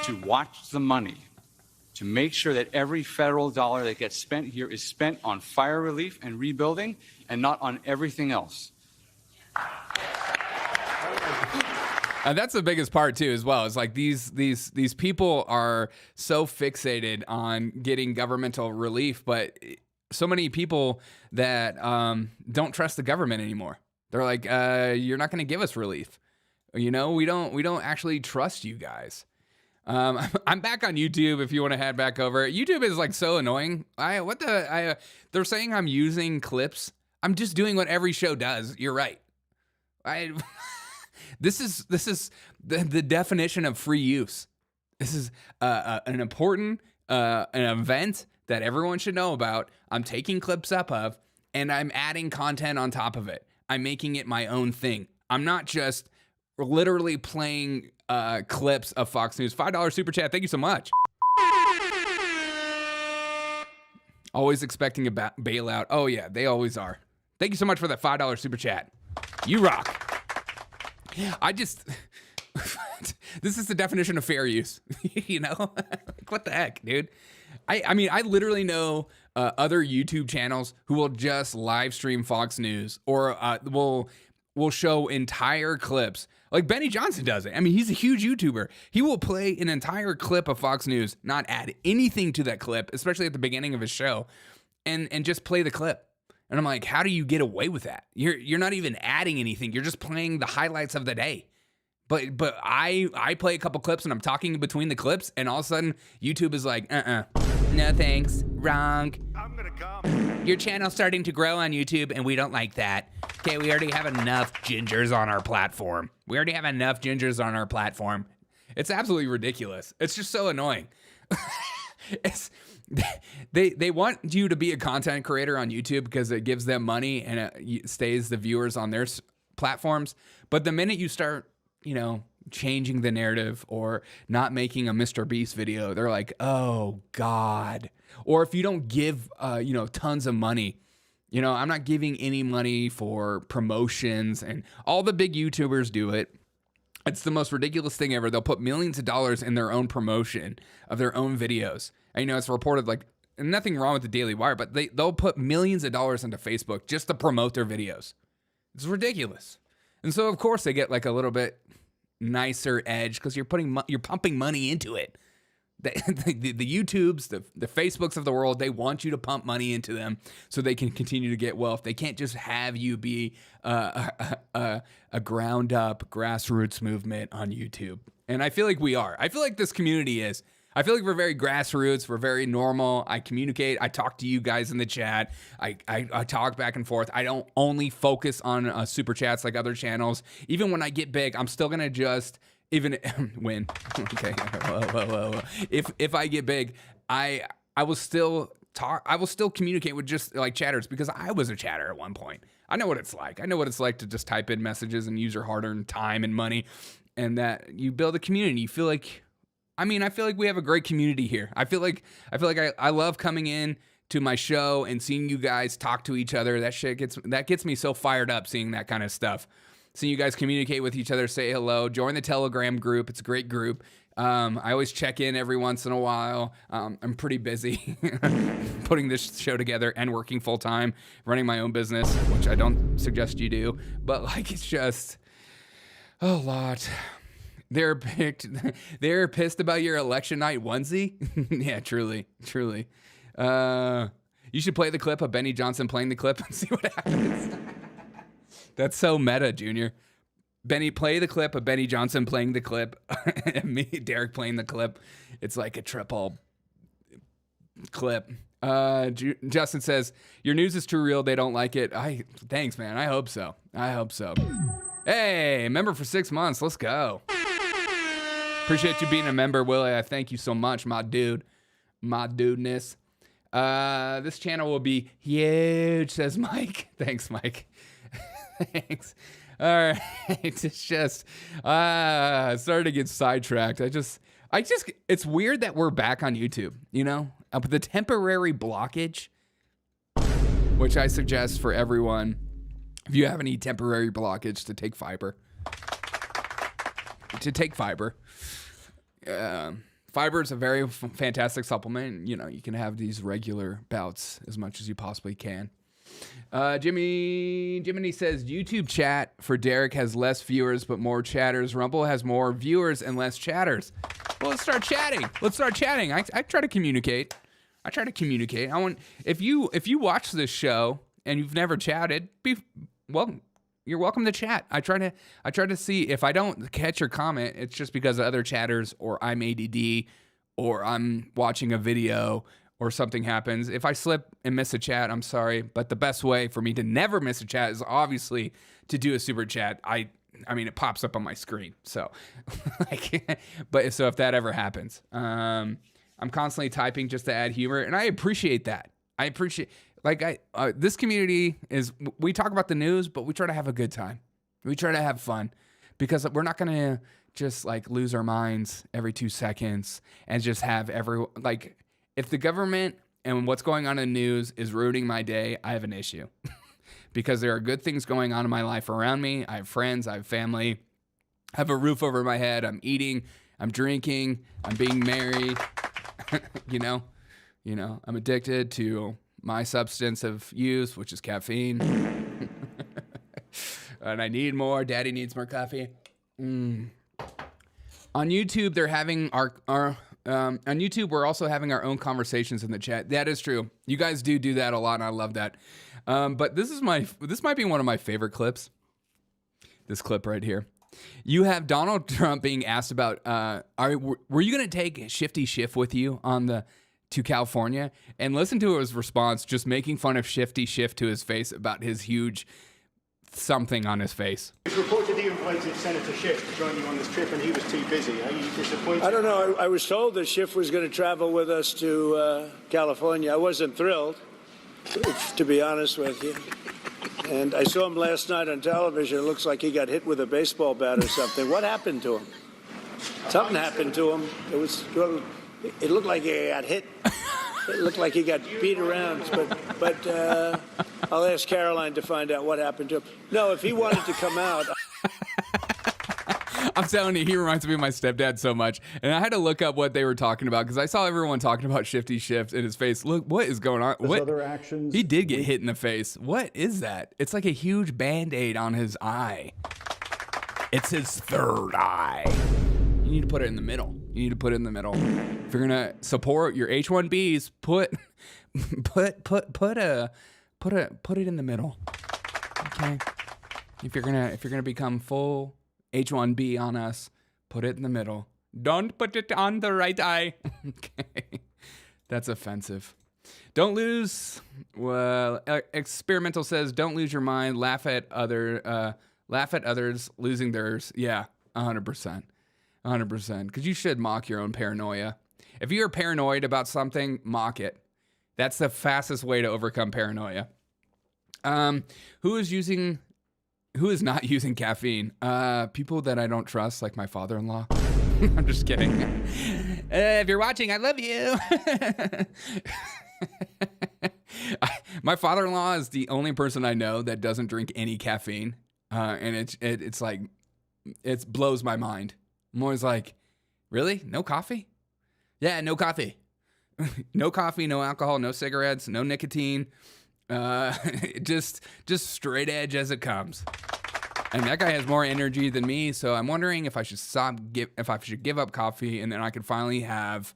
To watch the money, to make sure that every federal dollar that gets spent here is spent on fire relief and rebuilding and not on everything else. That's the biggest part too, as well. It's like these people are so fixated on getting governmental relief, but so many people that don't trust the government anymore. They're like, "You're not going to give us relief. You know, we don't actually trust you guys." I'm back on YouTube. If you want to head back over, YouTube is like so annoying. They're saying I'm using clips. I'm just doing what every show does. You're right. This is the definition of free use. This is an important an event that everyone should know about. I'm taking clips up of, and I'm adding content on top of it. I'm making it my own thing. I'm not just literally playing clips of Fox News. $5 super chat. Thank you so much. Always expecting a bailout. Oh yeah, they always are. Thank you so much for that $5 super chat. You rock. This is the definition of fair use. You know? Like, what the heck, dude? I mean, I literally know other YouTube channels who will just live stream Fox News or will show entire clips. Like Benny Johnson does it. I mean, he's a huge YouTuber. He will play an entire clip of Fox News, not add anything to that clip, especially at the beginning of his show, and just play the clip. And I'm like, how do you get away with that? You're not even adding anything. You're just playing the highlights of the day. But I play a couple clips and I'm talking between the clips, and all of a sudden YouTube is like, no thanks, wrong. I'm gonna come. Your channel's starting to grow on YouTube and we don't like that. Okay, we already have enough gingers on our platform. It's absolutely ridiculous. It's just so annoying. They want you to be a content creator on YouTube because it gives them money and it stays the viewers on their platforms. But the minute you start, changing the narrative or not making a Mr. Beast video, they're like, oh God. Or if you don't give, tons of money, I'm not giving any money for promotions, and all the big YouTubers do it. It's the most ridiculous thing ever. They'll put millions of dollars in their own promotion of their own videos. And, it's reported like, and nothing wrong with the Daily Wire, but they'll put millions of dollars into Facebook just to promote their videos. It's ridiculous. And so of course they get like a little bit nicer edge because you're pumping money into it. The YouTubes, the Facebooks of the world, they want you to pump money into them so they can continue to get wealth. They can't just have you be a ground up grassroots movement on YouTube. And I feel like we are. I feel like this community is. I feel like we're very grassroots. We're very normal. I communicate. I talk to you guys in the chat. I talk back and forth. I don't only focus on super chats like other channels. Even when I get big, I'm still going to just even win. Okay. Whoa. If I get big, I will still talk. I will still communicate with just like chatters because I was a chatter at one point. I know what it's like. I know what it's like to just type in messages and use your hard-earned time and money, and that you build a community. You feel like, I feel like we have a great community here. I feel like I love coming in to my show and seeing you guys talk to each other. That gets me so fired up seeing that kind of stuff. Seeing you guys communicate with each other, say hello, join the Telegram group. It's a great group. I always check in every once in a while. I'm pretty busy putting this show together and working full time, running my own business, which I don't suggest you do. But like, it's just a lot. They're pissed about your election night onesie. Yeah, truly. You should play the clip of Benny Johnson playing the clip and see what happens. That's so meta, Junior. Benny, play the clip of Benny Johnson playing the clip and me, Derek, playing the clip. It's like a triple clip. Justin says, your news is too real. They don't like it. Thanks, man. I hope so. Hey, member for 6 months. Let's go. Appreciate you being a member, Willie. I thank you so much, my dude. My dudeness. This channel will be huge, says Mike. Thanks, Mike. Thanks. All right. It's just, started to get sidetracked. It's weird that we're back on YouTube, the temporary blockage, which I suggest for everyone, if you have any temporary blockage, to take fiber. Fiber is a very fantastic supplement. You can have these regular bouts as much as you possibly can. Jiminy says YouTube chat for Derek has less viewers but more chatters. Rumble has more viewers and less chatters. Well, let's start chatting. I try to communicate. I want if you watch this show and you've never chatted, you're welcome to chat. I try to see if I don't catch your comment, it's just because of other chatters, or I'm ADD, or I'm watching a video, or something happens. If I slip and miss a chat, I'm sorry. But the best way for me to never miss a chat is obviously to do a super chat. I mean, it pops up on my screen. So, so if that ever happens, I'm constantly typing just to add humor, and I appreciate that. This community we talk about the news, but we try to have a good time. We try to have fun, because we're not going to just lose our minds every 2 seconds and just have if the government and what's going on in the news is ruining my day, I have an issue. because there are good things going on in my life around me. I have friends, I have family, I have a roof over my head, I'm eating, I'm drinking, I'm being married, you know, I'm addicted to my substance of use, which is caffeine. And I need more. Daddy needs more coffee. On YouTube, they're having on YouTube, we're also having our own conversations in the chat. That is true. You guys do that a lot, and I love that. But this might be one of my favorite clips. This clip right here. You have Donald Trump being asked about, were you going to take Shifty Schiff with you to California? And listen to his response, just making fun of Shifty Schiff to his face about his huge something on his face. It's reported you invited Senator Schiff to join you on this trip and he was too busy. Are you disappointed? I don't know. I was told that Schiff was going to travel with us to California. I wasn't thrilled, to be honest with you. And I saw him last night on television. It looks like he got hit with a baseball bat or something. What happened to him? Something happened to him. It looked like he got hit. It looked like he got beat around. But I'll ask Caroline to find out what happened to him. No, if he wanted to come out. I'm telling you, he reminds me of my stepdad so much. And I had to look up what they were talking about because I saw everyone talking about Shifty Schiff in his face. Look, what is going on? What other actions? He did get hit in the face. What is that? It's like a huge Band-Aid on his eye. It's his third eye. You need to put it in the middle. You need to put it in the middle. If you're gonna support your H-1Bs, put it in the middle. Okay. If you're gonna become full H-1B on us, put it in the middle. Don't put it on the right eye. Okay. That's offensive. Don't lose. Well, Experimental says, don't lose your mind. Laugh at others losing theirs. Yeah, 100%. 100%. Because you should mock your own paranoia. If you're paranoid about something, mock it. That's the fastest way to overcome paranoia. Who is not using caffeine? People that I don't trust, like my father-in-law. I'm just kidding. If you're watching, I love you. My father-in-law is the only person I know that doesn't drink any caffeine. And it's like, it blows my mind. I'm always like, really? No coffee? Yeah, no coffee. No coffee, no alcohol, no cigarettes, no nicotine. Just straight edge as it comes. And that guy has more energy than me, so I'm wondering if I should give up coffee, and then I could finally have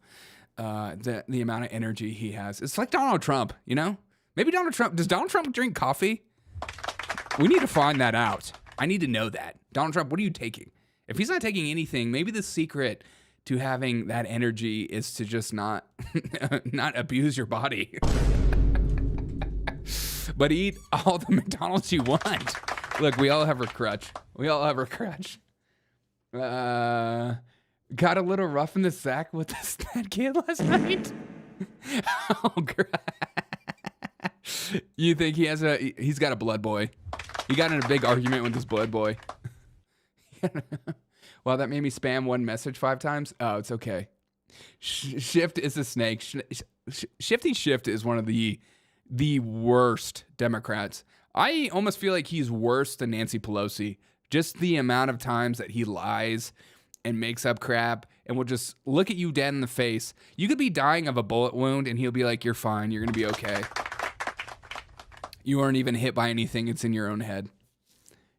the amount of energy he has. It's like Donald Trump, you know? Maybe does Donald Trump drink coffee? We need to find that out. I need to know that. Donald Trump, what are you taking? If he's not taking anything, maybe the secret to having that energy is to just not abuse your body. But eat all the McDonald's you want. Look, we all have our crutch. Got a little rough in the sack with that kid last night. Oh, God. You think he's got a blood boy. He got in a big argument with this blood boy. Well, that made me spam one message 5 times. Oh, it's okay. Shift is a snake. Shifty Schiff is one of the worst Democrats. I almost feel like he's worse than Nancy Pelosi. Just the amount of times that he lies and makes up crap and will just look at you dead in the face. You could be dying of a bullet wound and he'll be like, you're fine. You're going to be okay. You weren't even hit by anything. It's in your own head.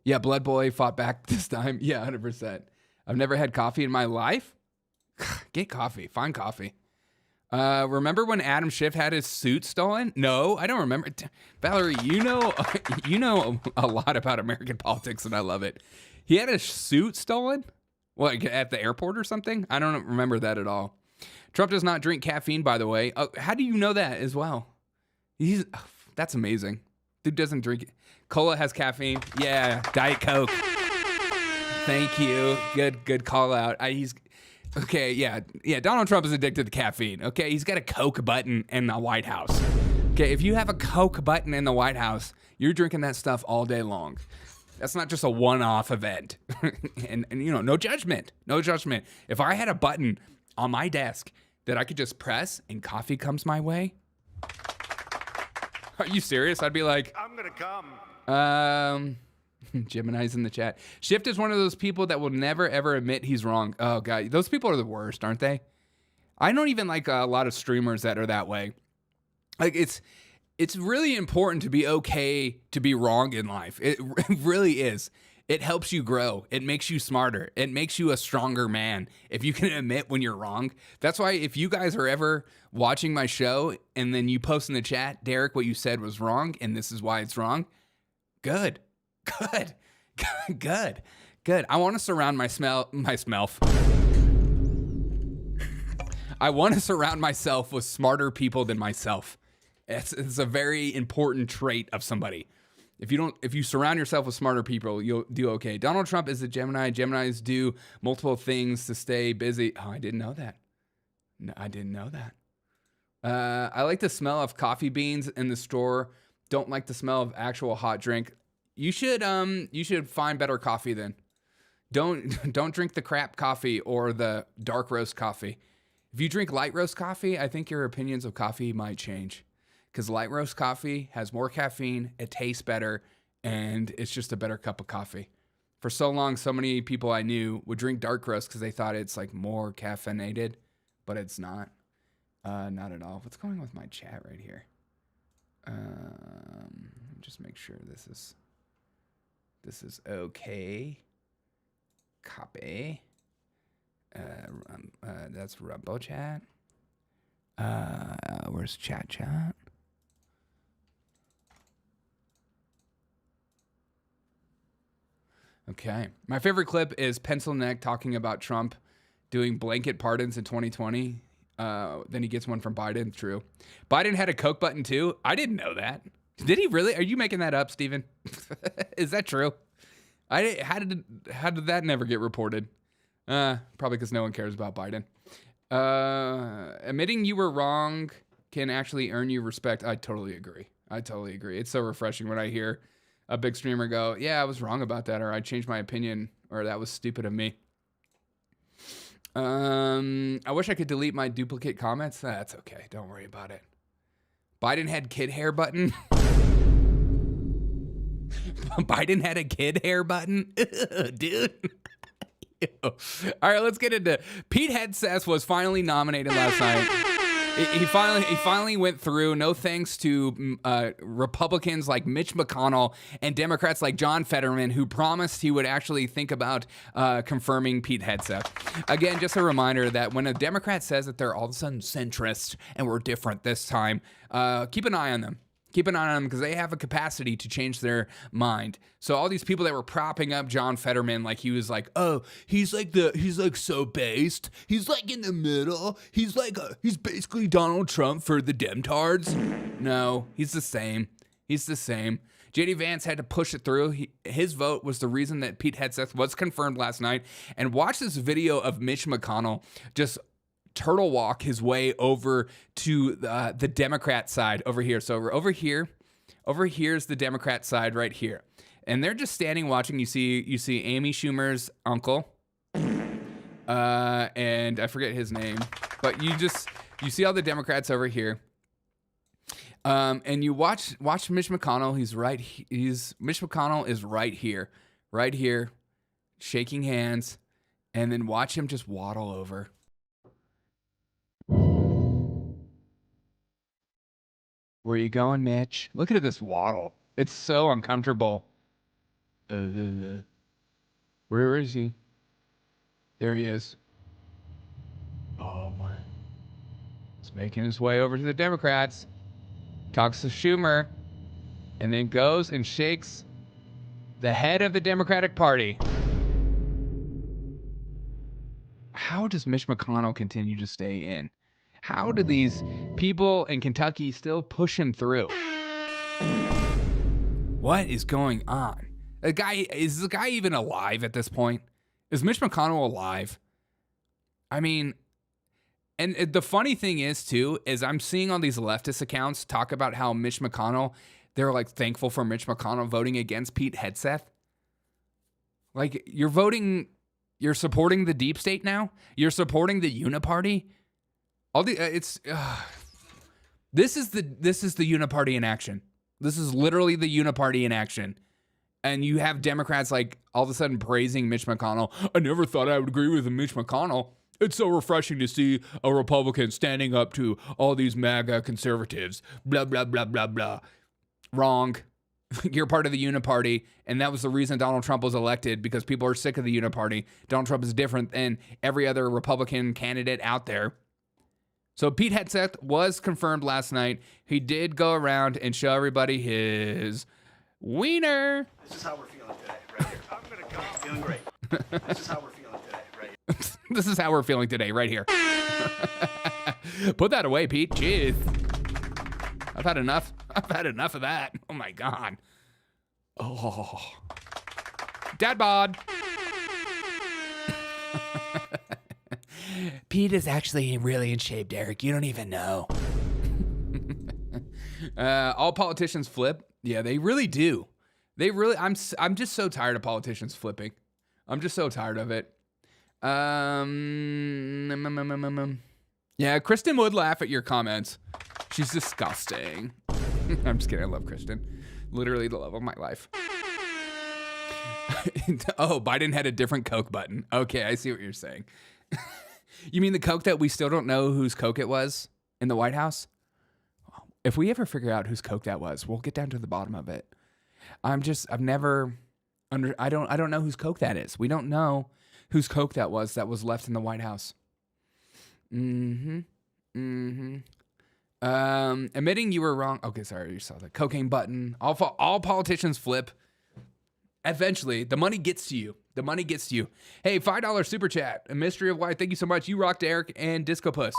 Yeah, Blood Boy fought back this time. Yeah, 100%. I've never had coffee in my life. Get coffee. Find coffee. Remember when Adam Schiff had his suit stolen? No, I don't remember. Valerie, you know a lot about American politics, and I love it. He had a suit stolen? What, at the airport or something? I don't remember that at all. Trump does not drink caffeine, by the way. How do you know that as well? That's amazing. Dude doesn't drink it. Cola has caffeine. Yeah, Diet Coke. Thank you. Good call out. Okay, yeah. Donald Trump is addicted to caffeine. Okay, he's got a Coke button in the White House. Okay, if you have a Coke button in the White House, you're drinking that stuff all day long. That's not just a one-off event. and no judgment. No judgment. If I had a button on my desk that I could just press and coffee comes my way, Are you serious? I'd be like, I'm gonna come. Gemini's in the chat. Schiff is one of those people that will never ever admit he's wrong. Oh god, those people are the worst, aren't they? I don't even like a lot of streamers that are that way. Like it's really important to be okay to be wrong in life. It really is. It helps you grow. It makes you smarter. It makes you a stronger man if you can admit when you're wrong. That's why if you guys are ever watching my show and then you post in the chat, Derek, what you said was wrong and this is why it's wrong. Good. I want to surround myself. I want to surround myself with smarter people than myself. It's a very important trait of somebody. If you surround yourself with smarter people, you'll do okay. Donald Trump is a Gemini. Geminis do multiple things to stay busy. Oh, I didn't know that. No, I didn't know that. I like the smell of coffee beans in the store. Don't like the smell of actual hot drink. You should find better coffee then. Don't drink the crap coffee or the dark roast coffee. If you drink light roast coffee, I think your opinions of coffee might change. Because light roast coffee has more caffeine, it tastes better, and it's just a better cup of coffee. For so long, so many people I knew would drink dark roast because they thought it's like more caffeinated, but it's not. Not at all. What's going on with my chat right here? Just make sure this is okay. Copy. That's Rumble chat. Where's chat? Okay. My favorite clip is Pencil Neck talking about Trump doing blanket pardons in 2020. Then he gets one from Biden. True. Biden had a Coke button too. I didn't know that. Did he really? Are you making that up, Steven? Is that true? How did that never get reported? Probably because no one cares about Biden. Admitting you were wrong can actually earn you respect. I totally agree. It's so refreshing when I hear a big streamer go, yeah, I was wrong about that, or I changed my opinion, or that was stupid of me. I wish I could delete my duplicate comments. That's okay. Don't worry about it. Biden had kid hair button. Biden had a kid hair button? Dude. All right, let's get into Pete Hegseth was finally nominated last night. He finally went through. No thanks to Republicans like Mitch McConnell and Democrats like John Fetterman, who promised he would actually think about confirming Pete Hegseth. Again, just a reminder that when a Democrat says that they're all of a sudden centrist and we're different this time, keep an eye on them. Keep an eye on them because they have a capacity to change their mind. So all these people that were propping up John Fetterman, like he was like, oh, he's like so based. He's like in the middle. He's basically Donald Trump for the Demtards. No, he's the same. JD Vance had to push it through. His vote was the reason that Pete Hegseth was confirmed last night. And watch this video of Mitch McConnell just turtle walk his way over to the Democrat side over here. So over here's the Democrat side right here. And they're just standing watching. You see Amy Schumer's uncle. And I forget his name, but you see all the Democrats over here. And you watch Mitch McConnell. Mitch McConnell is right here, shaking hands, and then watch him just waddle over. Where you going, Mitch? Look at this waddle. It's so uncomfortable. Where is he? There he is. Oh my. He's making his way over to the Democrats. Talks to Schumer. And then goes and shakes the head of the Democratic Party. How does Mitch McConnell continue to stay in? How do these people in Kentucky still push him through? What is going on? Is the guy even alive at this point? Is Mitch McConnell alive? I mean, and the funny thing is, too, is I'm seeing all these leftist accounts talk about how Mitch McConnell, they're like thankful for Mitch McConnell voting against Pete Hegseth. Like, you're supporting the deep state now? You're supporting the uniparty? This is the uniparty in action. This is literally the uniparty in action. And you have Democrats like all of a sudden praising Mitch McConnell. I never thought I would agree with Mitch McConnell. It's so refreshing to see a Republican standing up to all these MAGA conservatives. Blah, blah, blah, blah, blah. Wrong. You're part of the uniparty, and that was the reason Donald Trump was elected, because people are sick of the uniparty. Donald Trump is different than every other Republican candidate out there. So Pete Hegseth was confirmed last night. He did go around and show everybody his wiener. This is how we're feeling today, right here. I'm going to go. Feeling great. This is how we're feeling today, right here. This is how we're feeling today, right here. Put that away, Pete. Jeez. I've had enough. I've had enough of that. Oh, my God. Oh. Dad bod. Pete is actually really in shape, Derek. You don't even know. All politicians flip. Yeah, they really do. They really. I'm just so tired of politicians flipping. I'm just so tired of it. Yeah, Kristen would laugh at your comments. She's disgusting. I'm just kidding. I love Kristen. Literally the love of my life. Oh, Biden had a different Coke button. Okay, I see what you're saying. You mean the Coke that we still don't know whose Coke it was in the White House? If we ever figure out whose Coke that was, we'll get down to the bottom of it. I don't know whose Coke that is. We don't know whose Coke that was left in the White House. Admitting you were wrong. Okay, sorry, you saw the cocaine button. All politicians flip. Eventually, the money gets to you. The money gets to you. Hey, $5 super chat. A mystery of why. Thank you so much. You rock, Derek and Disco Puss.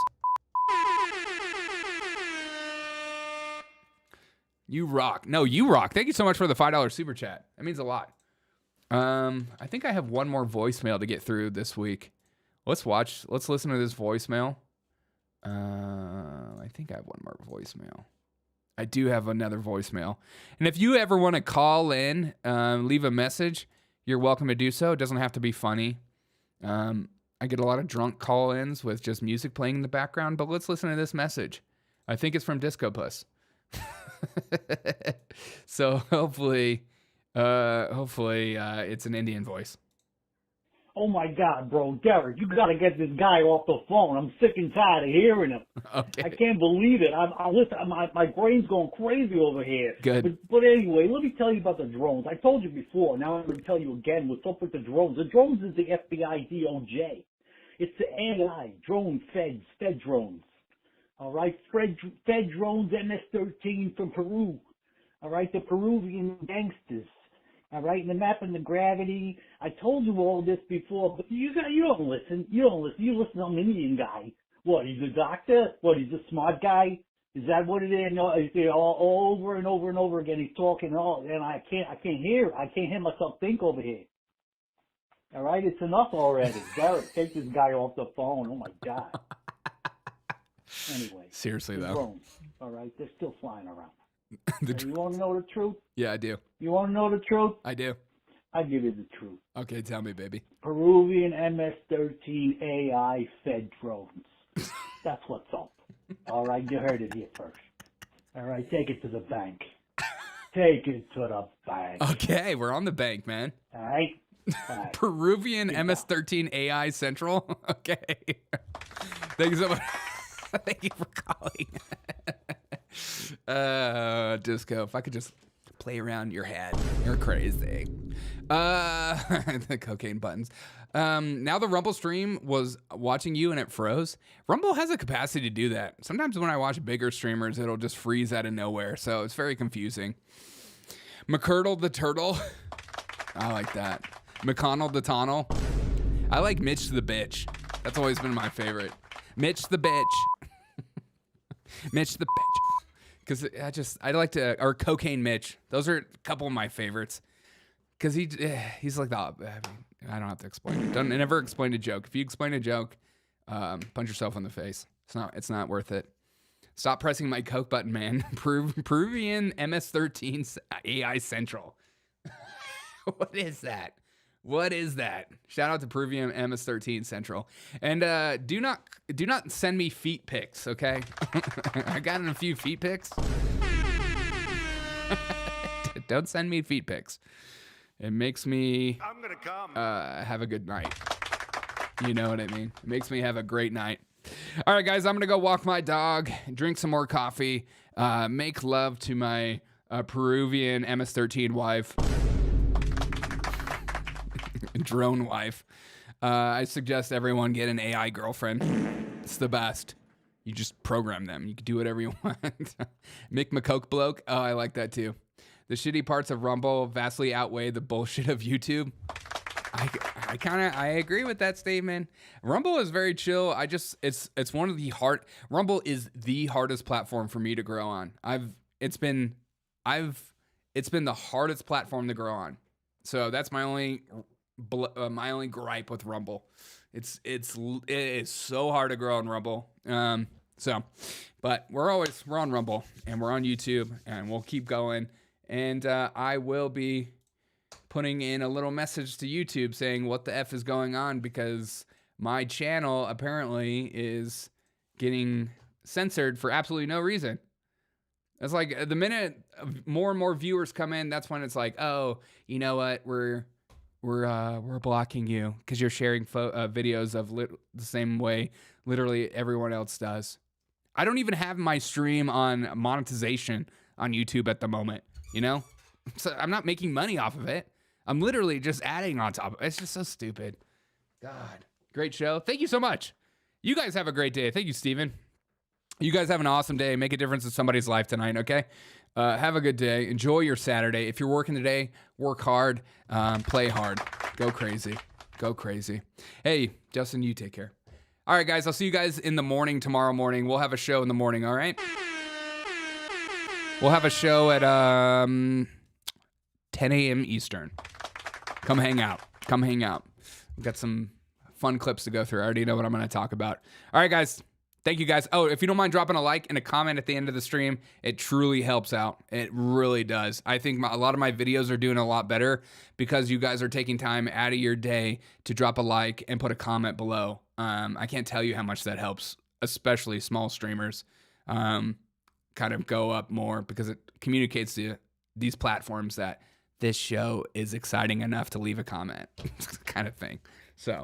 You rock. No, you rock. Thank you so much for the $5 super chat. That means a lot. I think I have one more voicemail to get through this week. Let's listen to this voicemail. I think I have one more voicemail. I do have another voicemail. And if you ever want to call in, leave a message, you're welcome to do so. It doesn't have to be funny. I get a lot of drunk call-ins with just music playing in the background, but let's listen to this message. I think it's from Disco Puss. So hopefully it's an Indian voice. Oh my God, bro, Derek, you gotta get this guy off the phone. I'm sick and tired of hearing him. Okay. I can't believe it. My brain's going crazy over here. Good. But anyway, let me tell you about the drones. I told you before. Now I'm going to tell you again what's up with the drones. The drones is the FBI DOJ. It's the AI drone fed drones. All right, fed drones MS-13 from Peru. All right, the Peruvian gangsters. All right, and the map and the gravity. I told you all this before, but you don't listen. You don't listen. You listen to some Indian guy. What, he's a doctor? What, he's a smart guy? Is that what it is? No, all over and over and over again. He's talking and I can't hear myself think over here. All right, it's enough already. Derek, take this guy off the phone. Oh my God. Anyway. Seriously though. Drones, all right, they're still flying around. You want to know the truth? Yeah, I do. You want to know the truth? I do. I give you the truth. Okay, tell me, baby. Peruvian MS-13 AI fed drones. That's what's up. All right, you heard it here first. All right, take it to the bank. Take it to the bank. Okay, we're on the bank, man. All right. Peruvian MS-13 AI Central. Okay. Thank you so much. Thank you for calling. Disco, if I could just play around your head. You're crazy. The cocaine buttons. Now the Rumble stream was watching you and it froze. Rumble has a capacity to do that. Sometimes when I watch bigger streamers, it'll just freeze out of nowhere. So it's very confusing. McCurdle the turtle. I like that. McConnell the tunnel. I like Mitch the bitch. That's always been my favorite. Mitch the bitch. Mitch the bitch. Because I like to, or Cocaine Mitch. Those are a couple of my favorites. Because he's like I don't have to explain it. Don't never explain a joke. If you explain a joke, punch yourself in the face. It's not worth it. Stop pressing my Coke button, man. Peruvian MS-13 AI Central. What is that? What is that? Shout out to Peruvian MS13 Central. And do not send me feet pics, okay? I got in a few feet pics. Don't send me feet pics. It makes me have a good night. You know what I mean? It makes me have a great night. All right, guys, I'm going to go walk my dog, drink some more coffee, make love to my Peruvian MS13 wife. Drone wife. I suggest everyone get an AI girlfriend. It's the best. You just program them. You can do whatever you want. Mick McCoke bloke. Oh, I like that too. The shitty parts of Rumble vastly outweigh the bullshit of YouTube. I agree with that statement. Rumble is very chill. It's one of the Rumble is the hardest platform for me to grow on. It's been the hardest platform to grow on. So that's my only gripe with Rumble. It is so hard to grow on Rumble. But we're on Rumble and we're on YouTube and we'll keep going. And I will be putting in a little message to YouTube saying what the F is going on because my channel apparently is getting censored for absolutely no reason. It's like the minute more and more viewers come in, that's when it's like, oh, you know what, we're blocking you because you're sharing videos of the same way literally everyone else does. I don't even have my stream on monetization on YouTube at the moment, you know? So I'm not making money off of it. I'm literally just adding on top of it. It's just so stupid. God. Great show. Thank you so much. You guys have a great day. Thank you, Steven. You guys have an awesome day. Make a difference in somebody's life tonight, okay? Have a good day. Enjoy your Saturday. If you're working today, work hard. Play hard. Go crazy. Go crazy. Hey, Justin, you take care. All right, guys. I'll see you guys in the morning tomorrow morning. We'll have a show in the morning, all right? We'll have a show at 10 a.m. Eastern. Come hang out. Come hang out. We've got some fun clips to go through. I already know what I'm going to talk about. All right, guys. Thank you, guys. Oh, if you don't mind dropping a like and a comment at the end of the stream, it truly helps out. It really does. I think a lot of my videos are doing a lot better because you guys are taking time out of your day to drop a like and put a comment below. I can't tell you how much that helps, especially small streamers kind of go up more because it communicates to these platforms that this show is exciting enough to leave a comment kind of thing. So